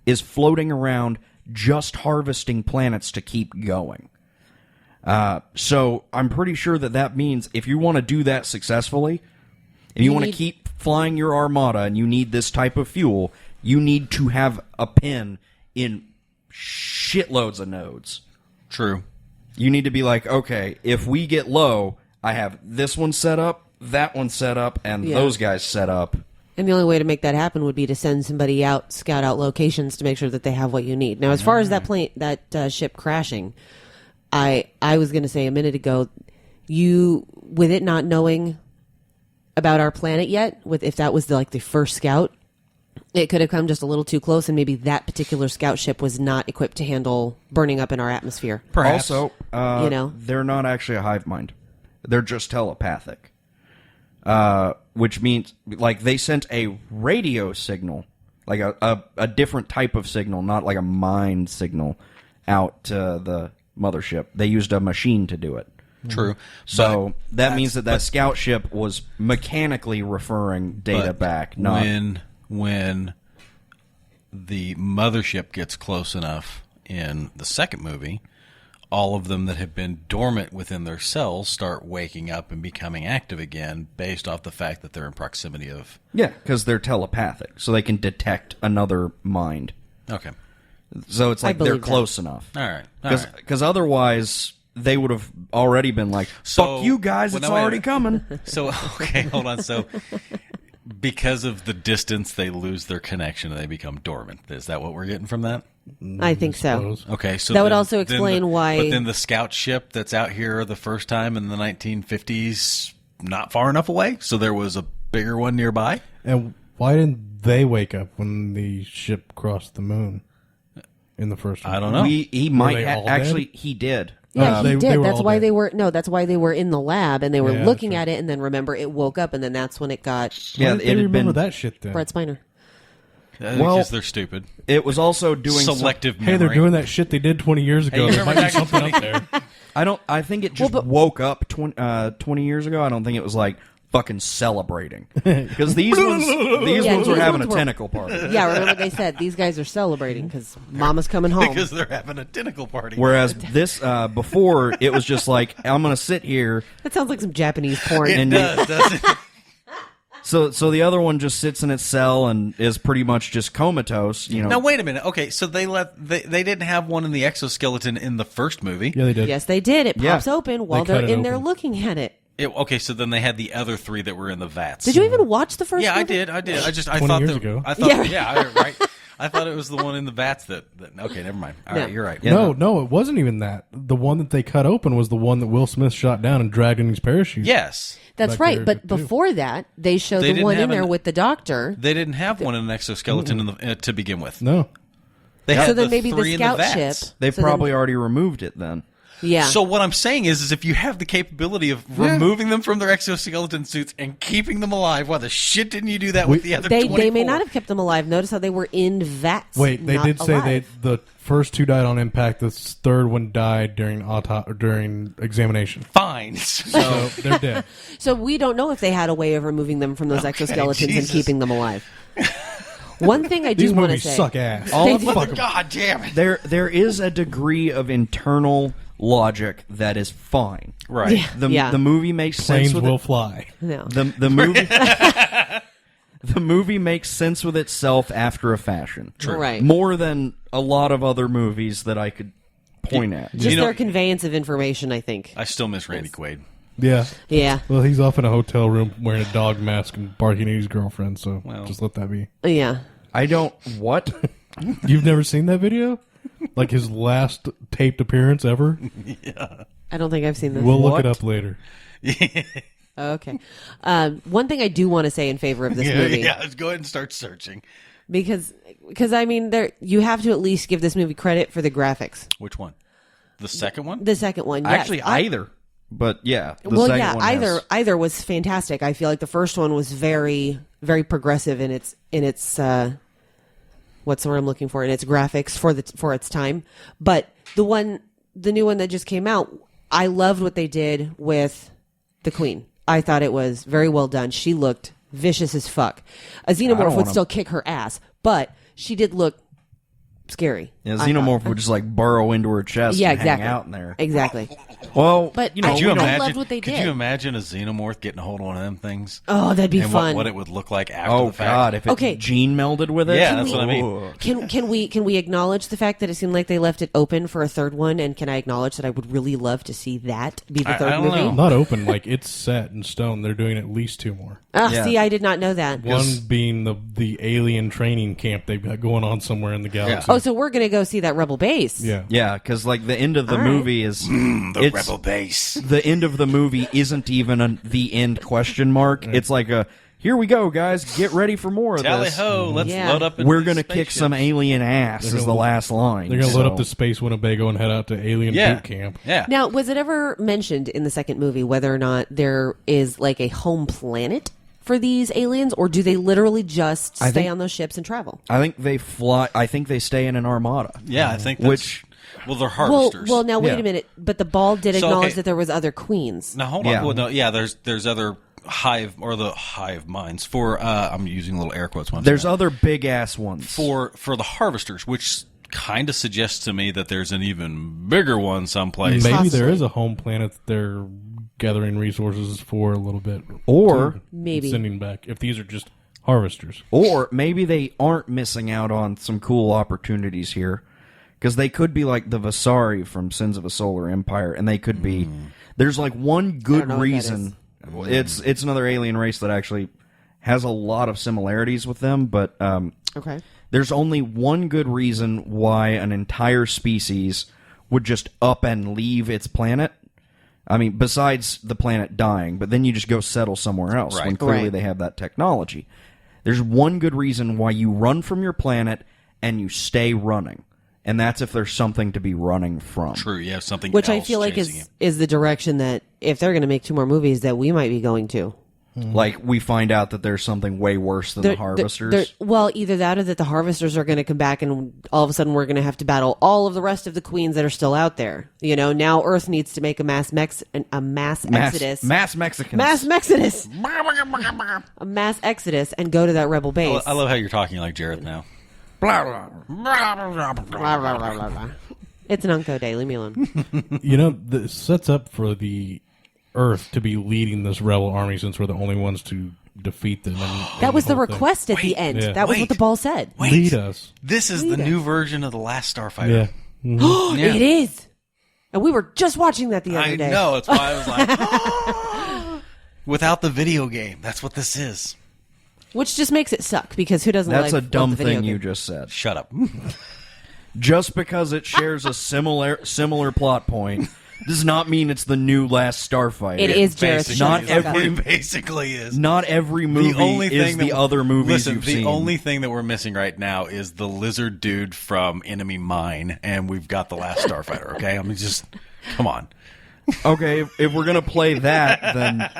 is floating around just harvesting planets to keep going. So I'm pretty sure that means if you want to do that successfully, and you want to keep flying your armada and you need this type of fuel, you need to have a pin in shitloads of nodes. True. You need to be like, okay, if we get low, I have this one set up, that one set up, and those guys set up. And the only way to make that happen would be to send somebody out, scout out locations to make sure that they have what you need. Now, as far as that ship crashing, I was going to say a minute ago, with it not knowing about our planet yet, if that was the first scout, it could have come just a little too close, and maybe that particular scout ship was not equipped to handle burning up in our atmosphere. Perhaps. Also, they're not actually a hive mind. They're just telepathic. Which means, they sent a radio signal, like a different type of signal, not like a mind signal, out to the mothership. They used a machine to do it. True. So that means that scout ship was mechanically referring data back. Not when the mothership gets close enough in the second movie, all of them that have been dormant within their cells start waking up and becoming active again based off the fact that they're in proximity of... Yeah, because they're telepathic, so they can detect another mind. Okay. So it's like they're close enough. All right. Because otherwise, they would have already been like, fuck you guys, it's already coming. So, okay, hold on. So, because of the distance, they lose their connection and they become dormant. Is that what we're getting from that? I think so. Okay, so that would also explain why. But then the scout ship that's out here the first time in the 1950s, not far enough away, so there was a bigger one nearby. And why didn't they wake up when the ship crossed the moon in the first one? I don't know. He might they all actually. dead? He did. Yeah, he they did. were That's all why dead. they were. No, that's why they were in the lab and they were Yeah, looking that's at it. And then remember, it woke up, and then that's when it got Why Yeah, didn't it they had remember been. that shit then. Brett Spiner. Because they're stupid. It was also doing Selective Hey, memory. they're doing that shit they did 20 years ago. Hey, there might be remember something up there. I think it just Well, but- woke up 20 years ago. I don't think it was like fucking celebrating. Because these ones were having a tentacle party. Yeah, remember they said these guys are celebrating because Mama's coming home. Because they're having a tentacle party. Whereas this, before, it was just like, I'm going to sit here. That sounds like some Japanese porn. It does, doesn't it? So the other one just sits in its cell and is pretty much just comatose. Now wait a minute. Okay, so they didn't have one in the exoskeleton in the first movie. Yeah, they did. Yes, they did. It pops open while They they're cut it in there open. looking at it. Okay, so then they had the other 3 that were in the vats. Did you even watch the first Yeah, movie? I did. I 20 thought years ago. I thought, Yeah. right. I thought it was the one in the vats that okay, never mind. All right, No. you're right. No, it wasn't even that. The one that they cut open was the one that Will Smith shot down and dragged in his parachute. Yes. That's Back right. there, But too. before that, they showed They the didn't one in have there an- with the doctor. They didn't have one in an exoskeleton to begin with. No. They had So then the maybe the 3 in scout vats. ship. They've So then- probably already removed it then. Yeah. So what I'm saying is if you have the capability of removing them from their exoskeleton suits and keeping them alive, why the shit didn't you do that with the other they 24? may not have kept them alive. Notice how they were in vats. Wait, they not did say alive. the first 2 died on impact. The third one died during examination. Fine. So they're dead. So we don't know if they had a way of removing them from those exoskeletons and Jesus. keeping them alive. One thing I do These want to movies say. suck ass. They Fuck do. 'em. God damn it. There is a degree of internal logic that is fine. Right. Yeah. The movie makes Planes sense with will it. fly. No. The movie the movie makes sense with itself after a fashion. True. Right. More than a lot of other movies that I could point at. Just You know- their conveyance of information, I think. I still miss Randy Quaid. Yeah. Yeah. Well, he's off in a hotel room wearing a dog mask and barking at his girlfriend, so Well. just let that be. Yeah. I don't what? You've never seen that video? Like his last taped appearance ever? I don't think I've seen this. We'll look What? it up later. Okay. One thing I do want to say in favor of this movie, Yeah, let's go ahead and start searching. because I mean, you have to at least give this movie credit for the graphics. Which one? The second one? The second one, yes. Actually, either. But yeah, the well, second yeah, one either was fantastic. I feel like the first one was very, very progressive in its what's the word I'm looking for, in its graphics for its time. But the new one that just came out, I loved what they did with the Queen. I thought it was very well done. She looked vicious as fuck. A xenomorph would wanna- still kick her ass, but she did look scary. Yeah, I thought. Xenomorph would just like burrow into her chest Yeah, and exactly. hang out in there. Exactly. Well, But you know, I- Could you I imagine? loved what they Could did. you imagine a xenomorph getting a hold of one of them things? Oh, that'd be and fun. what it would look like after oh the fact? god, if it Okay. gene melded with it. Yeah, that's what I mean. Ooh. Can we acknowledge the fact that it seemed like they left it open for a third one? And can I acknowledge that I would really love to see that be the I third don't movie? know. Not open, like it's set in stone. They're doing at least 2 more. Yeah. See, I did not know that. One being the alien training camp they've got going on somewhere in the galaxy. Oh, so we're gonna go see that Rebel base. Yeah. Yeah, because like the end of the All right. movie is The rebel base. The end of the movie isn't even the end question mark. It's like a here we go, guys, get ready for more of Tally this. ho! Let's Yeah. load up. into We're these gonna kick spaceships. some alien ass. They're Is gonna- the last line. They're going to load So- up to Space Winnebago and head out to alien Yeah. boot camp. Yeah. Now, was it ever mentioned in the second movie whether or not there is like a home planet for these aliens, or do they literally just I stay think- on those ships and travel? I think they fly. I think they stay in an armada. Yeah, I think that's, Which- well, they're harvesters. Well, now wait Yeah. a minute. But the ball did So, acknowledge okay. that there was other queens. Now hold on. Yeah. Well, no, yeah, there's other hive the hive minds for I'm using little air quotes. When I'm There's saying other big ass ones. for the harvesters, which kind of suggests to me that there's an even bigger one someplace. Maybe Possibly. there is a home planet that they're gathering resources for a little bit. Or- too, Maybe. sending back. If these are just harvesters. Or maybe they aren't missing out on some cool opportunities here. Because they could be like the Vasari from Sins of a Solar Empire, and they could be. There's like one good know what that reason. It's another alien race that actually has a lot of similarities with them, but Okay. there's only one good reason why an entire species would just up and leave its planet. I mean, besides the planet dying, but then you just go settle somewhere else when Right. clearly Right. they have that technology. There's one good reason why you run from your planet and you stay running. And that's if there's something to be running from. True, you have something Which I else feel like chasing is the direction that if they're going to make 2 more movies that we might be going to. Like, we find out that there's something way worse than the Harvesters. Well, either that or that the Harvesters are going to come back and all of a sudden we're going to have to battle all of the rest of the queens that are still out there. You know, now Earth needs to make a mass exodus. Mass Mexicans. Mass exodus. A mass exodus and go to that rebel base. I love how you're talking like Jareth now. It's an Unco Day. Leave me alone. You know, this sets up for the Earth to be leading this rebel army since we're the only ones to defeat them. That was the request at the end. Yeah. That was what the ball said. Lead us. This is the new version of The Last Starfighter. Yeah. Mm-hmm. It is. And we were just watching that the other day. I know. That's why I was like, without the video game. That's what this is. Which just makes it suck because who doesn't That's like a dumb the video thing game? you just said. Shut up. Just because it shares a similar plot point does not mean it's the new Last Starfighter. It is, Jareth. It basically is. Not every movie is the other movies you've seen. The only thing that we're missing right now is the lizard dude from Enemy Mine, and we've got The Last Starfighter, okay? I mean, just, come on. Okay, if we're going to play that, then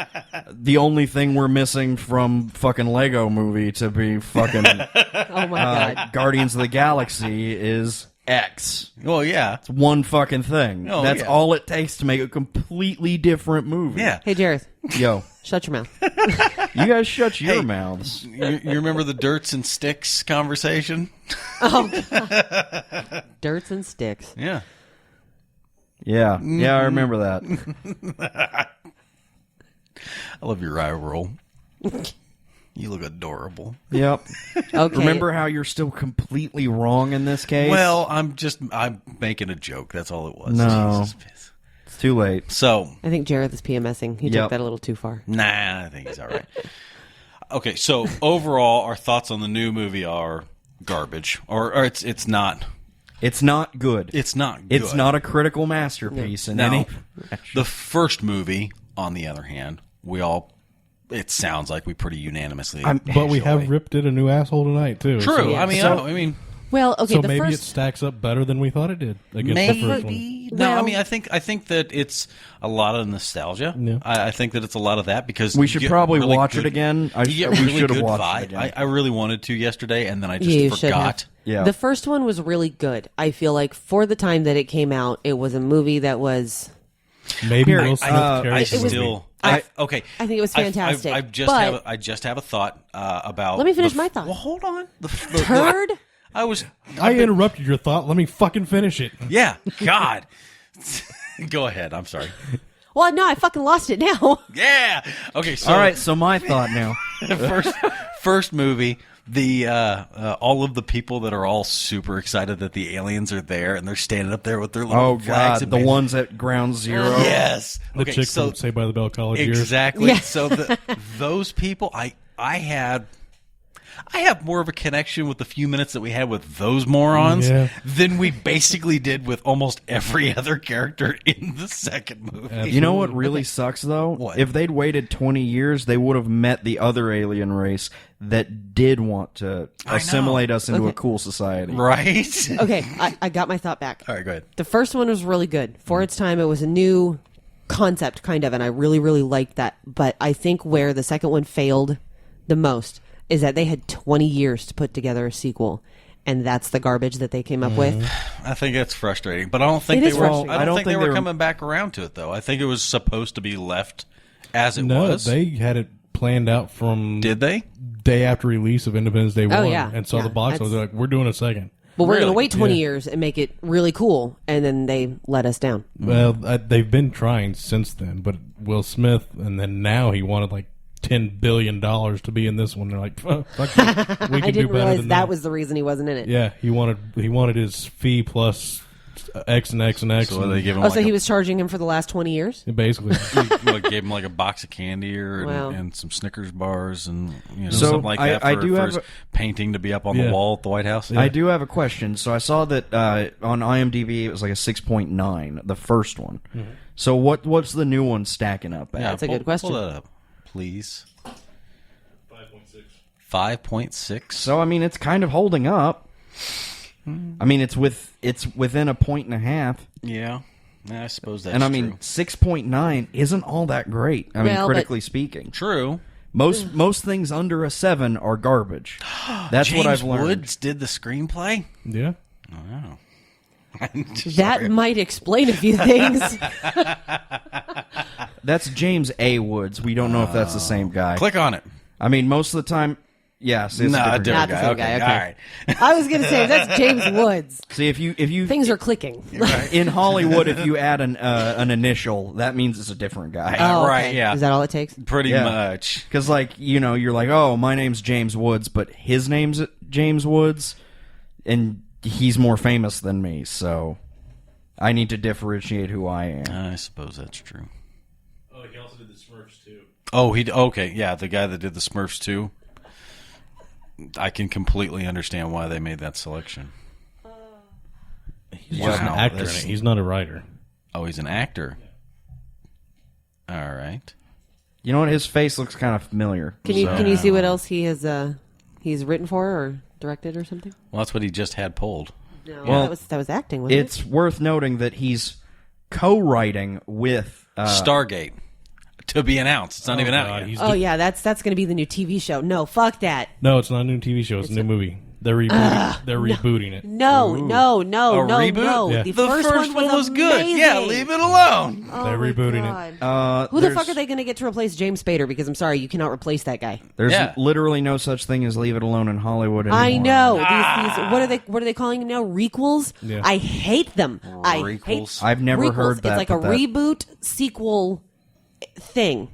the only thing we're missing from fucking Lego Movie to be fucking Oh my God. Guardians of the Galaxy is X. Well, yeah. It's one fucking thing. Oh, That's yeah. all it takes to make a completely different movie. Yeah. Hey, Jareth, Yo, shut your mouth. you guys shut your mouths. You remember the Dirts and Sticks conversation? Dirts and sticks. Yeah. Yeah, I remember that. I love your eye roll. You look adorable. Yep. Okay. Remember how you're still completely wrong in this case? Well, I'm making a joke. That's all it was. No. Jesus. It's too late. So, I think Jareth is PMSing. He Yep. took that a little too far. nah, I think he's all right. Okay, so overall, our thoughts on the new movie are garbage, or it's not. It's not good. It's not good. It's not a critical masterpiece in No. any. The first movie, on the other hand, it sounds like we pretty unanimously. But we have ripped it a new asshole tonight, too. True. So, I mean, Well, okay, so the maybe it first... stacks up better than we thought it did against the first one. maybe. No, I Well- mean, I think that it's a lot of nostalgia. Yeah. I think that it's a lot of that because We you should get probably really watch good- it again. You get We really should have good watched vibe. it again. I really wanted to yesterday, and then I You just should forgot. have. Yeah. The first one was really good. I feel like for the time that it came out, it was a movie that was... Maybe Here, Will Smith I carries the movie. still. I think it was fantastic, I just have a thought about. Let me finish my thought. Well, hold on. Turd? I interrupted your thought. Let me fucking finish it. Yeah. God. Go ahead. I'm sorry. Well, no, I fucking lost it now. Yeah. Okay. So All right, so my thought now. first movie. The all of the people that are all super excited that the aliens are there and they're standing up there with their little Oh flags. God, and the banners. ones at Ground Zero. Yes. The Okay. chick So from Saved by the Bell College Years. exactly. Yeah. So those people, I have more of a connection with the few minutes that we had with those morons Yeah. than we basically did with almost every other character in the second movie. You know what really sucks though? What? If they'd waited 20 years, they would have met the other alien race that did want to I assimilate know. us into a Okay. cool society. Right? Okay, I got my thought back. All right, go ahead. The first one was really good. For its time, it was a new concept, kind of, and I really, really liked that. But I think where the second one failed the most is that they had 20 years to put together a sequel, and that's the garbage that they came up with. I think it's frustrating, but I don't think It they is were. frustrating. I don't think they were they're- coming back around to it, though. I think it was supposed to be left as it No, was. they had it planned out from Did they? day after release of Independence Day 1 yeah. and saw Yeah, the box that's- office. They're like, we're doing a second. But we're going to Really? wait 20 Yeah. years and make it really cool, and then they let us down. Well, they've been trying since then, but Will Smith, and then now he wanted like $10 billion to be in this one. They're like, fuck it. We can I do didn't better realize than that was the reason he wasn't in it. Yeah, he wanted his fee plus X and X and X. So and they gave him Oh, like so he a, was charging him for the last 20 years? basically. gave him like a box of candy and, Wow. and some Snickers bars and So, something like that I for, do for have his a- painting to be up on Yeah. the wall at the White House. I do have a question. So I saw that on IMDb it was like a 6.9, the first one. Mm-hmm. So what's the new one stacking up at? Yeah, That's a good question. Pull that up, please. 5.6. So I mean, it's kind of holding up. I mean, it's within a point and a half, Yeah, I suppose that's and I mean, true. 6.9 isn't all that great. I mean, Well, critically speaking. True. Most things under a 7 are garbage. That's what I've learned. Woods did the screenplay? Yeah. Oh. That might explain a few things. That's James A. Woods. We don't know if that's the same guy. Click on it. I mean, most of the time, yes. It's No, a different Not different the guy. same Okay, guy, okay. all right. I was going to say, that's James Woods. See, if you Things are clicking. in Hollywood, if you add an initial, that means it's a different guy. Oh, Right, okay. yeah. Is that all it takes? Pretty Yeah. much. Because, you're like, oh, my name's James Woods, but his name's James Woods, and he's more famous than me, so I need to differentiate who I am. I suppose that's true. Oh, he also did the Smurfs too. Oh, okay, yeah, the guy that did the Smurfs too. I can completely understand why they made that selection. He's just an Wow, actor in it. that's- He's not a writer. Oh, he's an actor. All right. You know what? His face looks kind of familiar. Can you see what else he has he's written for or directed or something? Well, that's what he just had pulled. No, Well, that was acting, wasn't it? It's worth noting that he's co-writing with Stargate. To be announced. It's not even out yet. He's Oh yeah, that's going to be the new TV show. No, fuck that. No, it's not a new TV show. It's a new movie. They're rebooting. They're rebooting it. No, no, A no, no, reboot? no. Yeah. The, The first one was good. amazing. Yeah, leave it alone. Oh, They're my rebooting it. God. Who the there's- fuck are they going to get to replace James Spader? Because I'm sorry, you cannot replace that guy. There's Yeah. literally no such thing as Leave It Alone in Hollywood anymore. I know. These what are they calling it now? Requels? Yeah. I hate them. I hate Requels? I've never requels. heard that. It's like a but that- reboot sequel thing.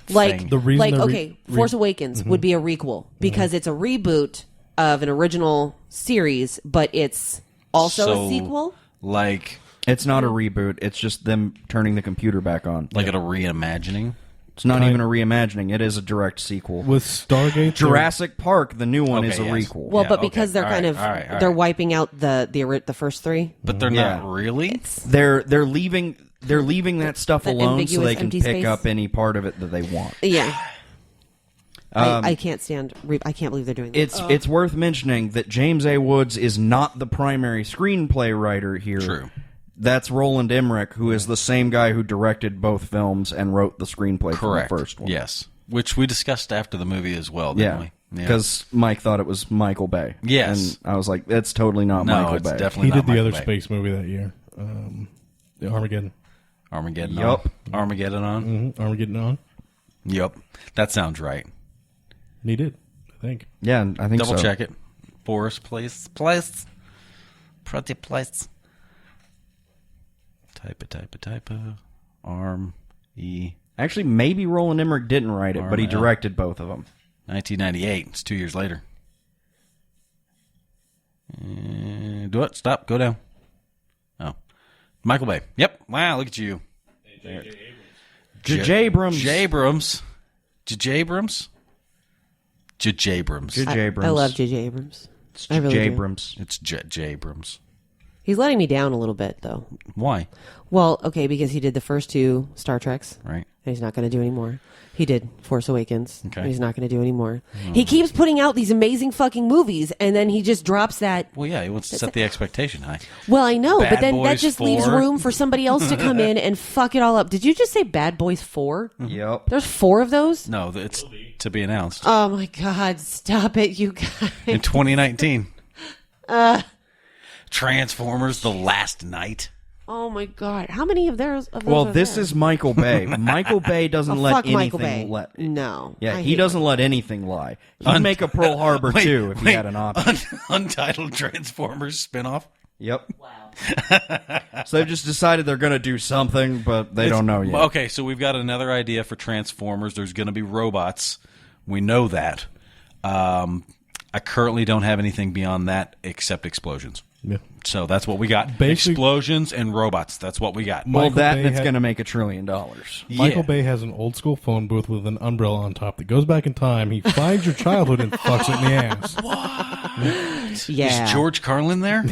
Like, Thing. The reason like they're okay, Force Awakens would be a requel because it's a reboot of an original series, but it's also So, a sequel. Like It's not a reboot. It's just them turning the computer back on. a reimagining. It's not even a reimagining. It is a direct sequel. With Stargate, Jurassic Park, the new one, Okay, is a yes. requel. Well, Yeah, but okay. because they're All kind right, of all right, all they're right. wiping out the first three. But they're Yeah. not really. they're leaving that stuff That alone so ambiguous they can empty pick space. up any part of it that they want. Yeah. I can't stand. I can't believe they're doing that. It's worth mentioning that James A. Woods is not the primary screenplay writer here. True. That's Roland Emmerich, who is the same guy who directed both films and wrote the screenplay Correct. for the first one. Yes. Which we discussed after the movie as well, didn't Yeah. we? Because Mike thought it was Michael Bay. Yes. And I was like, that's totally not No, Michael it's Bay. definitely he not did the Michael other Bay. space movie that year, the Armageddon. Armageddon Yup. on. Armageddon on. Armageddon on. Yep. That sounds right. And he did, I think. Yeah, I think Double so. check it. Boris place. Pretty place. Type. Arm. E. Actually, maybe Roland Emmerich didn't write it, but he Arm L. directed both of them. 1998. It's 2 years later. Do it. Stop. Go down. Oh. Michael Bay. Yep. Wow, look at you. J.J. Abrams. J. Abrams. J. Abrams? J. Abrams. J.J. Abrams. I love J.J. Abrams. I really J. do. Abrams. It's J. Abrams. He's letting me down a little bit, though. Why? Well, okay, because he did the first two Star Treks, Right. and he's not going to do any more. He did Force Awakens, Okay. and he's not going to do any more. He keeps putting out these amazing fucking movies, and then he just drops that. Well, yeah, he wants to set the expectation high. Well, I know, Bad but then that Boys just leaves 4. room for somebody else to come in and fuck it all up. Did you just say Bad Boys 4? Yep. There's 4 of those? No, it's to be announced Oh my god, stop it, you guys. in 2019. Transformers: The Last Night. Oh my god. How many of those Well, are this there? is Michael Bay. Michael Bay doesn't Oh, let fuck anything Michael Bay. let. No. Yeah, I he hate doesn't let anything lie. He'd make a Pearl Harbor Wait, too if he wait. had an option. Untitled Transformers spinoff. Yep. Wow. So they've just decided they're going to do something, but they don't know yet. Okay, so we've got another idea for Transformers. There's going to be robots. We know that. I currently don't have anything beyond that except explosions. Yeah. So that's what we got. Basically- Explosions and robots. That's what we got. Well, Michael that Bay and it's had- going to make $1 trillion. Michael Yeah. Bay has an old school phone booth with an umbrella on top that goes back in time. He finds your childhood and fucks it in the ass. Yeah. Is George Carlin there?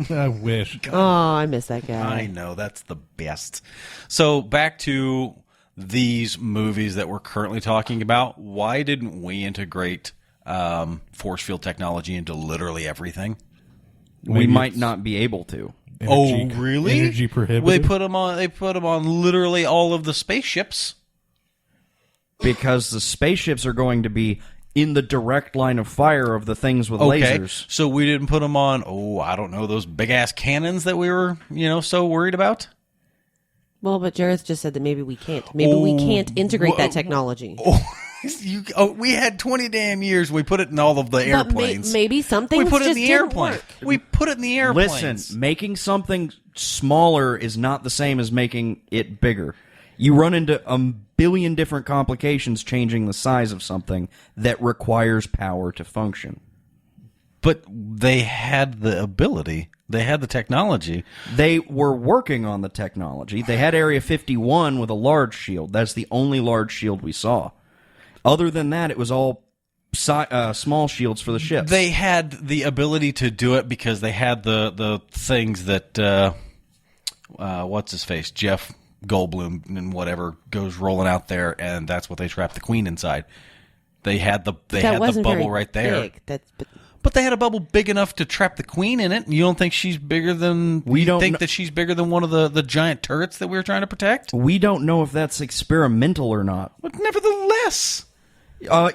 I wish. Oh, I miss that guy. I know, that's the best. So back to these movies that we're currently talking about. Why didn't we integrate force field technology into literally everything? We Maybe might it's not be able to. energy- really? Energy prohibitive. They put them on literally all of the spaceships. because the spaceships are going to be in the direct line of fire of the things with lasers. So we didn't put them on, I don't know, those big-ass cannons that we were, so worried about? Well, but Jareth just said that maybe we can't. Maybe we can't integrate that technology. We had 20 damn years. We put it in all of the airplanes. Maybe something we put it just in the didn't airplane. work. We put it in the airplanes. Listen, making something smaller is not the same as making it bigger. You run into a billion different complications changing the size of something that requires power to function. But they had the ability. They had the technology. They were working on the technology. They had Area 51 with a large shield. That's the only large shield we saw. Other than that, it was all small shields for the ships. They had the ability to do it because they had the things that what's his face, Jeff Goldblum and whatever goes rolling out there, and that's what they trapped the Queen inside. They had the bubble right there. But they had a bubble big enough to trap the Queen in it. You don't think she's bigger than? That she's bigger than one of the giant turrets that we were trying to protect? We don't know if that's experimental or not. But nevertheless,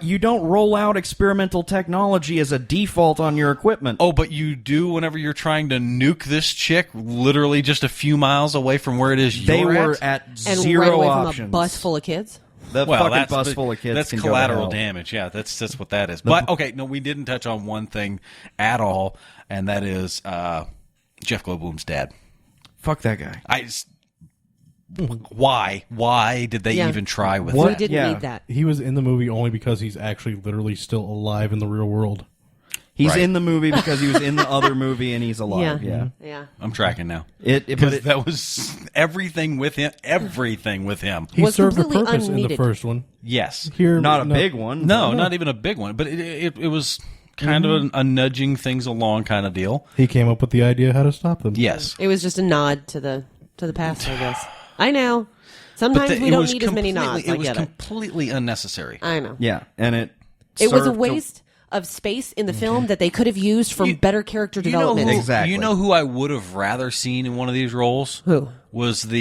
you don't roll out experimental technology as a default on your equipment. Oh, but you do whenever you're trying to nuke this chick, literally just a few miles away from where it is. They were at and zero right away options. From a bus full of kids. The fucking bus full of kids. That's can collateral go to hell. damage. Yeah, that's what that is. But okay, no, we didn't touch on one thing at all, and that is Jeff Goldblum's dad. Fuck that guy. Why did they even try with We that? didn't need that. He was in the movie only because he's actually literally still alive in the real world. He's Right. in the movie because he was in the other movie and he's alive. Yeah. I'm tracking now. But That was everything with him. Everything with him. He Was served a completely purpose in the unneeded. first one. Yes. Here, not a big one. No, not even a big one. But it was kind of a nudging things along kind of deal. He came up with the idea how to stop them. Yes. It was just a nod to the past, I guess. I know. Sometimes we don't need as many nods. I It was get it. completely unnecessary. I know. Yeah, and it It was a served to- waste of space in the film that they could have used for better character development. Exactly. You know who I would have rather seen in one of these roles? Who? Was the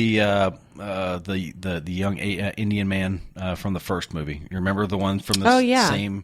young Indian man from the first movie? You remember the one from the same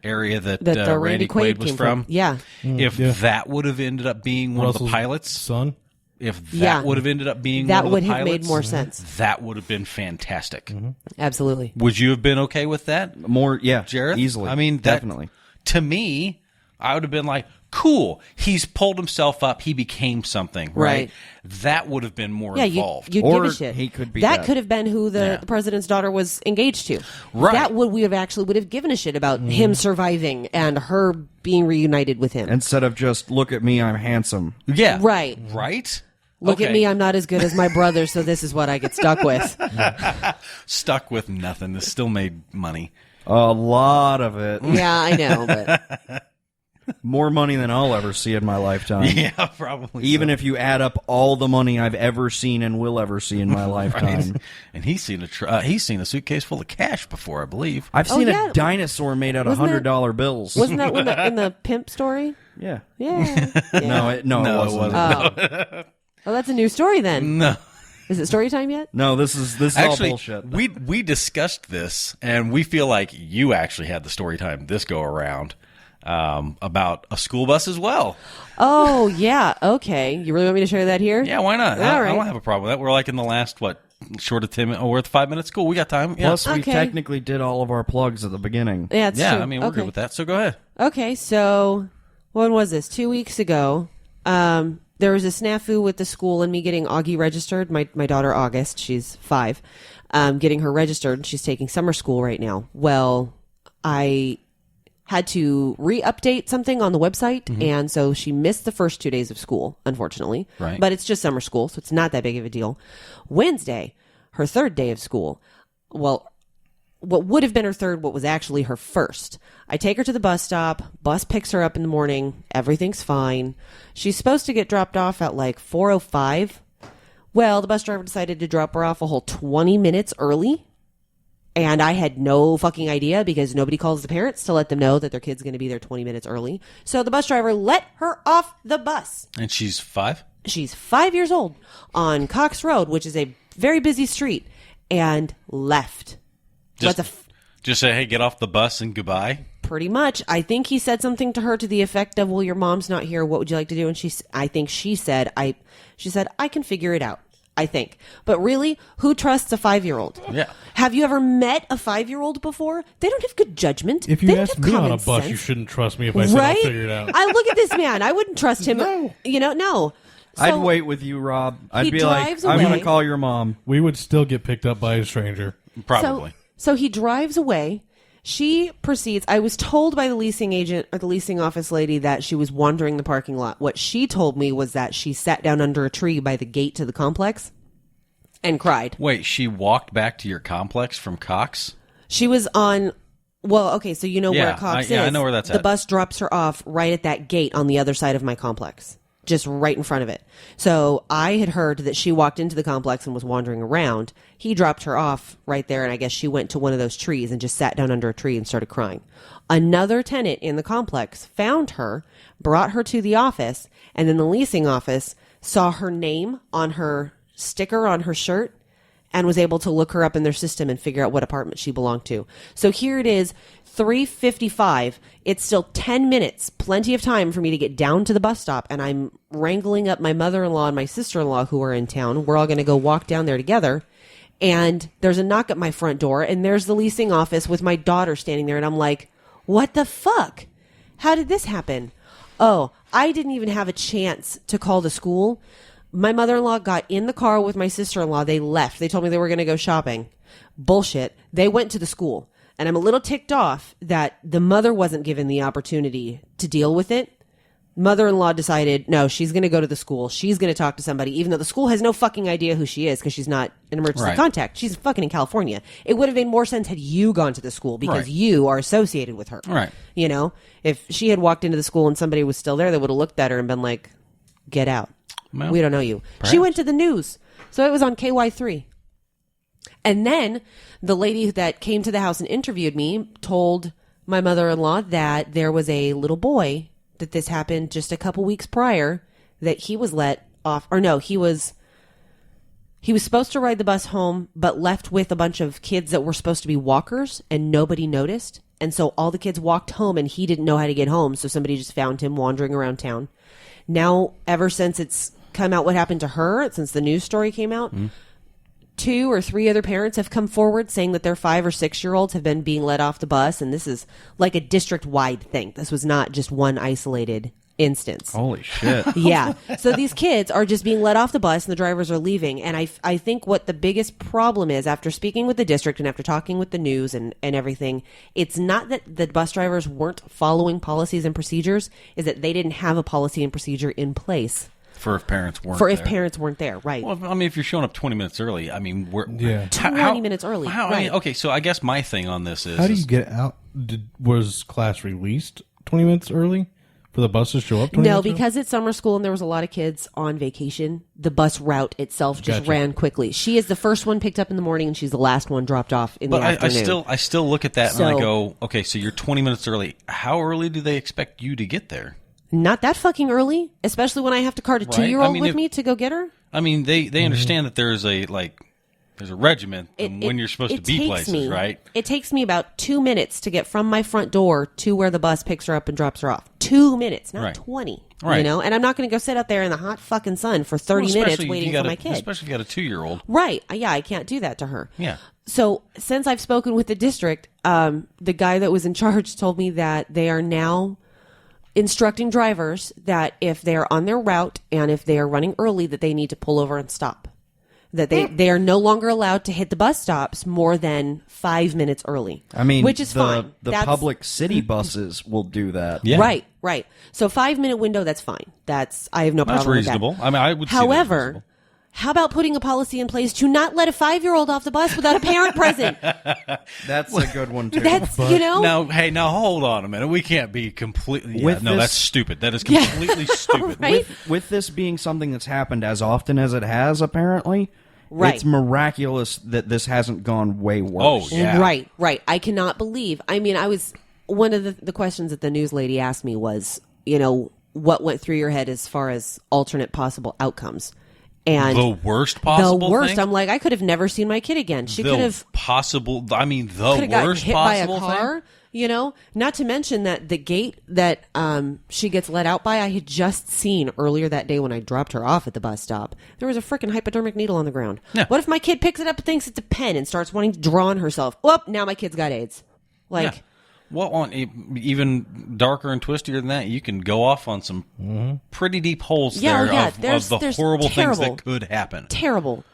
area that Randy Quaid was came from? Yeah. If that would have ended up being one of the Russell's pilots, son. if that would have ended up being That one of would the have pilots, made more sense. that would have been fantastic. Absolutely. Would you have been okay with that? more. Yeah, Jareth? easily. I mean, definitely. To me, I would have been like, cool, he's pulled himself up, he became something, right? That would have been more involved. You'd Or give a shit. he could be that dead. could have been who the president's daughter was engaged to. Right. That would we have actually would have given a shit about him surviving and her being reunited with him. Instead of just look at me, I'm handsome. Yeah. Right. Right? Look at Okay. me, I'm not as good as my brother, so this is what I get stuck with. Stuck with nothing. This still made money. A lot of it. Yeah, I know, but More money than I'll ever see in my lifetime. Yeah, probably. Even if you add up all the money I've ever seen and will ever see in my lifetime. And he's seen a suitcase full of cash before, I believe. I've seen yeah. a dinosaur made out of Wasn't $100 bills. wasn't that in the pimp story? Yeah. Yeah. No, it wasn't. Oh. Oh, that's a new story then. No. Is it story time yet? No, this is Actually, all bullshit. we discussed this, and we feel like you actually had the story time this go around about a school bus as well. Oh, yeah. Okay. You really want me to share that here? Yeah, why not? All I right. don't have a problem with that. We're like in the last, short of 10 minutes. Oh, we're at the 5 minutes. Cool, we got time. Yeah, Plus, we Okay. technically did all of our plugs at the beginning. Yeah, it's yeah. true. I mean, we're okay. good with that. So go ahead. Okay, so when was this? 2 weeks ago. There was a snafu with the school and me getting Augie registered. My daughter August, she's 5, getting her registered. She's taking summer school right now. Well, I had to re-update something on the website, and so she missed the first 2 days of school, unfortunately. Right. But it's just summer school, so it's not that big of a deal. Wednesday, her third day of school. Well, what would have been her third, what was actually her first. I take her to the bus stop. Bus picks her up in the morning. Everything's fine. She's supposed to get dropped off at like 4:05. Well, the bus driver decided to drop her off a whole 20 minutes early. And I had no fucking idea because nobody calls the parents to let them know that their kid's going to be there 20 minutes early. So the bus driver let her off the bus. And she's 5? She's 5 years old on Cox Road, which is a very busy street, and left. Just Just say, hey, get off the bus and goodbye. Pretty much. I think he said something to her to the effect of, well, your mom's not here. What would you like to do? And I think she said, I can figure it out. I think. But really, who trusts a 5-year-old? Yeah. Have you ever met a 5-year-old before? They don't have good judgment. If you they don't ask have me on common a bus, sense. you shouldn't trust me if I said I'll figure it out. I look at this man. I wouldn't trust him. No. No. So, I'd wait with you, Rob. I'd he be like, drives I'm going away. to call your mom. We would still get picked up by a stranger. Probably. So he drives away. She proceeds. I was told by the leasing agent or the leasing office lady that she was wandering the parking lot. What she told me was that she sat down under a tree by the gate to the complex and cried. Wait, she walked back to your complex from Cox? She was on. Well, okay, so you know where Cox is. Yeah, I know where that's the at. bus drops her off right at that gate on the other side of my complex, just right in front of it. So I had heard that she walked into the complex and was wandering around. He dropped her off right there, and I guess she went to one of those trees and just sat down under a tree and started crying. Another tenant in the complex found her, brought her to the office, and then the leasing office saw her name on her sticker on her shirt and was able to look her up in their system and figure out what apartment she belonged to. So here it is, 3:55. It's still 10 minutes, plenty of time for me to get down to the bus stop, and I'm wrangling up my mother-in-law and my sister-in-law who are in town. We're all going to go walk down there together, and there's a knock at my front door, and there's the leasing office with my daughter standing there, and I'm like, what the fuck? How did this happen? Oh, I didn't even have a chance to call the school. My mother-in-law got in the car with my sister-in-law. They left. They told me they were going to go shopping. Bullshit. They went to the school. And I'm a little ticked off that the mother wasn't given the opportunity to deal with it. Mother-in-law decided, no, she's going to go to the school. She's going to talk to somebody, even though the school has no fucking idea who she is because she's not an emergency Right. contact. She's fucking in California. It would have made more sense had you gone to the school because Right. you are associated with her. Right. You know, if she had walked into the school and somebody was still there, they would have looked at her and been like, get out. Well, We don't know you. perhaps. She went to the news. So it was on KY3. And then the lady that came to the house and interviewed me told my mother-in-law that there was a little boy that this happened just a couple weeks prior that he was let off. Or no, he was supposed to ride the bus home, but left with a bunch of kids that were supposed to be walkers and nobody noticed. And so all the kids walked home and he didn't know how to get home. So somebody just found him wandering around town. Now, ever since it's come out what happened to her, since the news story came out, 2 or 3 other parents have come forward saying that their 5 or 6-year-olds have been being let off the bus. And this is like a district-wide thing. This was not just one isolated instance. Holy shit. Yeah. So these kids are just being let off the bus and the drivers are leaving. And I think what the biggest problem is, after speaking with the district and after talking with the news and everything, it's not that the bus drivers weren't following policies and procedures, is that they didn't have a policy and procedure in place For if parents weren't for if there. parents weren't there. Right. Well, I mean, if you're showing up 20 minutes early, I mean, we're... Yeah. 20 minutes early. I mean, Right. okay, so I guess my thing on this is... How do you get out? Was class released 20 minutes early for the bus to show up 20 No, minutes early? because it's summer school and there was a lot of kids on vacation. The bus route itself just Gotcha. ran quickly. She is the first one picked up in the morning and she's the last one dropped off in But the afternoon. I still look at that and I So- go, okay, so you're 20 minutes early. How early do they expect you to get there? Not that fucking early, especially when I have to cart a Right. 2-year-old I mean, with if- me to go get her. I mean, they understand that there's a regiment and when you're supposed to be places, right? It takes me about 2 minutes to get from my front door to where the bus picks her up and drops her off. 2 minutes, not Right. 20. Right. You know, and I'm not going to go sit out there in the hot fucking sun for 30 Well, minutes especially if waiting you got for my a- kid. Especially if you got a 2-year-old. Right. Yeah, I can't do that to her. Yeah. So since I've spoken with the district, the guy that was in charge told me that they are now instructing drivers that if they are on their route and if they are running early, that they need to pull over and stop. That they are no longer allowed to hit the bus stops more than 5 minutes early. I mean, which is fine. The That's- public city buses will do that. Yeah. Right. So 5-minute window, that's fine. I have no That's problem reasonable. with that. I mean, I would see that as However, reasonable. how about putting a policy in place to not let a 5-year-old off the bus without a parent present? That's a good one, too. That's, you know. Now hold on a minute. We can't be completely... With no, this- that's stupid. That is completely stupid. Right? With this being something that's happened as often as it has, apparently, Right. it's miraculous that this hasn't gone way worse. Oh, yeah. Right. I cannot believe. I mean, one of the questions that the news lady asked me was, you know, what went through your head as far as alternate possible outcomes? And the worst possible the worst. thing? I'm like, I could have never seen my kid again. She could have the gotten worst hit by a possible car. thing? You know, not to mention that the gate that she gets let out by, I had just seen earlier that day when I dropped her off at the bus stop. There was a freaking hypodermic needle on the ground. Yeah. What if my kid picks it up and thinks it's a pen and starts wanting to draw on herself? Whoop, now my kid's got AIDS. Like, Yeah. Well, on even darker and twistier than that, you can go off on some pretty deep holes Yeah, there yeah, of there's the horrible things terrible- that could happen. terrible.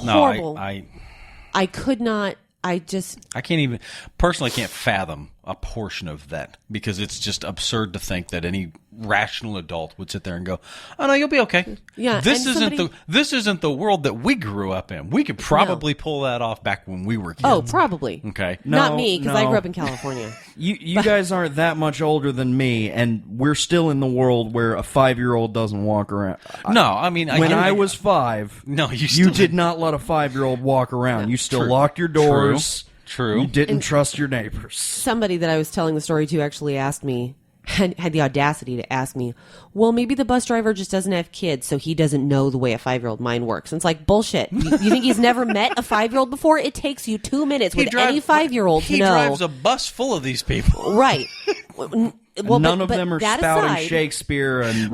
No, Horrible. I could not. I can't even personally can't fathom a portion of that because it's just absurd to think that any rational adult would sit there and go, "Oh no, you'll be okay." Yeah, this and this isn't the world that we grew up in. We could probably pull that off back when we were kids. Oh, probably. Okay. Not No, me, because I no. grew up in California. You guys aren't that much older than me, and we're still in the world where a 5-year-old doesn't walk around. No, I mean When I was 5, No, you you still did not let a 5-year-old walk around. You still True. locked your doors. True. You didn't trust your neighbors. Somebody that I was telling the story to actually asked me, had the audacity to ask me, well, maybe the bus driver just doesn't have kids, so he doesn't know the way a 5-year-old mind works. And it's like, bullshit. You think he's never met a 5-year-old before? It takes you 2 minutes with any 5-year-old to know. He drives a bus full of these people. Right. Well, None of them are that spouting aside, Shakespeare and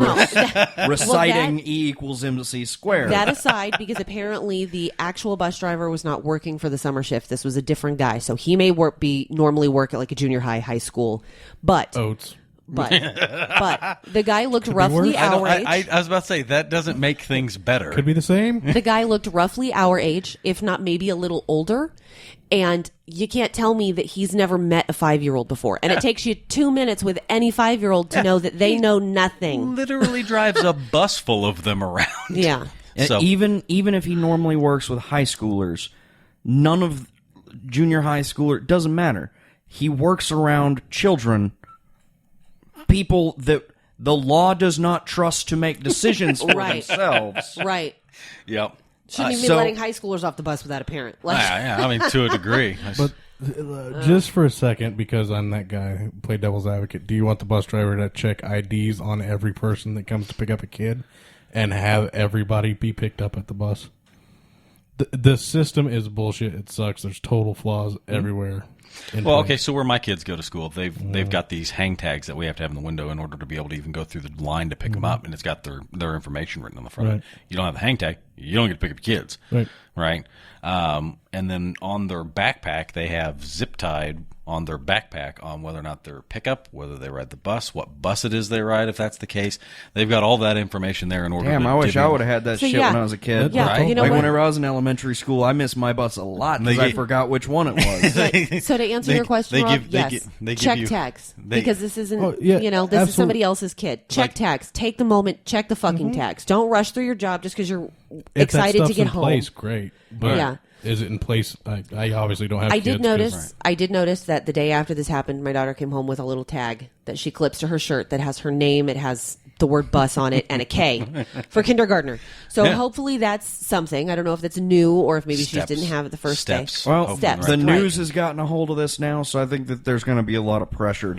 reciting E equals MC squared. That aside, because apparently the actual bus driver was not working for the summer shift. This was a different guy. So he may normally work at like a junior high school. But Oats. but the guy looked roughly worse. our age. I was about to say that doesn't make things better. Could be the same. The guy looked roughly our age, if not maybe a little older. And you can't tell me that he's never met a 5-year-old before. And it takes you 2 minutes with any 5-year-old to know that they know nothing. Literally drives a bus full of them around. Yeah. And So- even if he normally works with high schoolers, none of junior high schooler doesn't matter. He works around children, people that the law does not trust to make decisions for Right. themselves. Right. Yep. Shouldn't even be so- letting high schoolers off the bus without a parent. Like, Yeah, I mean, to a degree. But just for a second, because I'm that guy who played devil's advocate, do you want the bus driver to check IDs on every person that comes to pick up a kid and have everybody be picked up at the bus? The system is bullshit. It sucks. There's total flaws everywhere. Well, okay, so where my kids go to school, they've got these hang tags that we have to have in the window in order to be able to even go through the line to pick them up, and it's got their information written on the front. Right. You don't have the hang tag, you don't get to pick up your kids. Right. And then on their backpack, they have zip tied on their backpack on whether or not they're pickup, whether they ride the bus, what bus it is they ride, if that's the case. They've got all that information there in order Damn, to I wish divvy- I would have had that So, shit yeah. when I was a kid. Yeah, Right. you know Like what? whenever I was in elementary school, I missed my bus a lot because I forgot which one it was. So to answer They- your question, they Rob, give- they yes, give- they give check you- tags they- because this isn't, Oh, yeah, this is absolutely. somebody else's kid. Check Like- tags. Take the moment. Check the fucking tags. Don't rush through your job just because you're If that excited to stuff's get in home. place, great. But Yeah. is it in place? I obviously don't have I kids. did notice. I did notice that the day after this happened, my daughter came home with a little tag that she clips to her shirt that has her name. It has the word bus on it and a K for kindergartner. So Yeah. hopefully that's something. I don't know if that's new or if maybe she just Steps. didn't have it the first Steps. day. Well, Steps. the Right. news has gotten a hold of this now, so I think that there's going to be a lot of pressure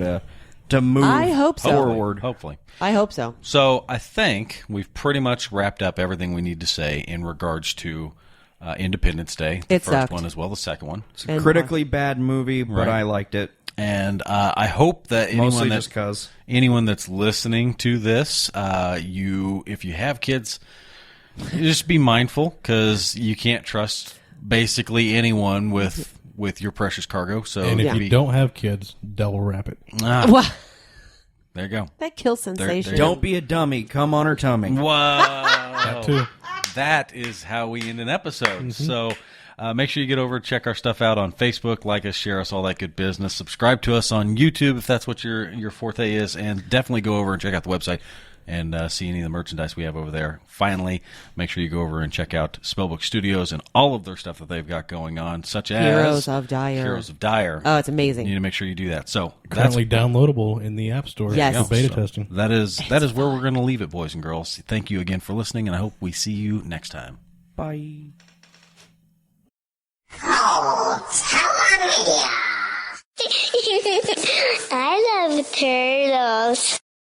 to move I hope so. forward. Hopefully. I hope so. So I think we've pretty much wrapped up everything we need to say in regards to Independence Day. The It first sucked. one as well, the second one. It's a critically bad movie, but Right. I liked it. And I hope that Mostly just because. anyone that's listening to this, if you have kids, just be mindful because you can't trust basically anyone with your precious cargo. So And if be- you don't have kids, double wrap it. Well, there you go. that kills sensation. there- Don't be a dummy. Come on her tummy. Wow. Too. That is how we end an episode. So make sure you get over, check our stuff out on Facebook, like us, share us, all that good business. Subscribe to us on YouTube if that's what your forte is, and definitely go over and check out the website and see any of the merchandise we have over there. Finally, make sure you go over and check out Spellbook Studios and all of their stuff that they've got going on, such as Heroes of Dire. Heroes of Dire. Oh, it's amazing. You need to make sure you do that. So Currently downloadable in the App Store. Yes. For beta so testing. that is where we're going to leave it, boys and girls. Thank you again for listening, and I hope we see you next time. Bye. I love turtles.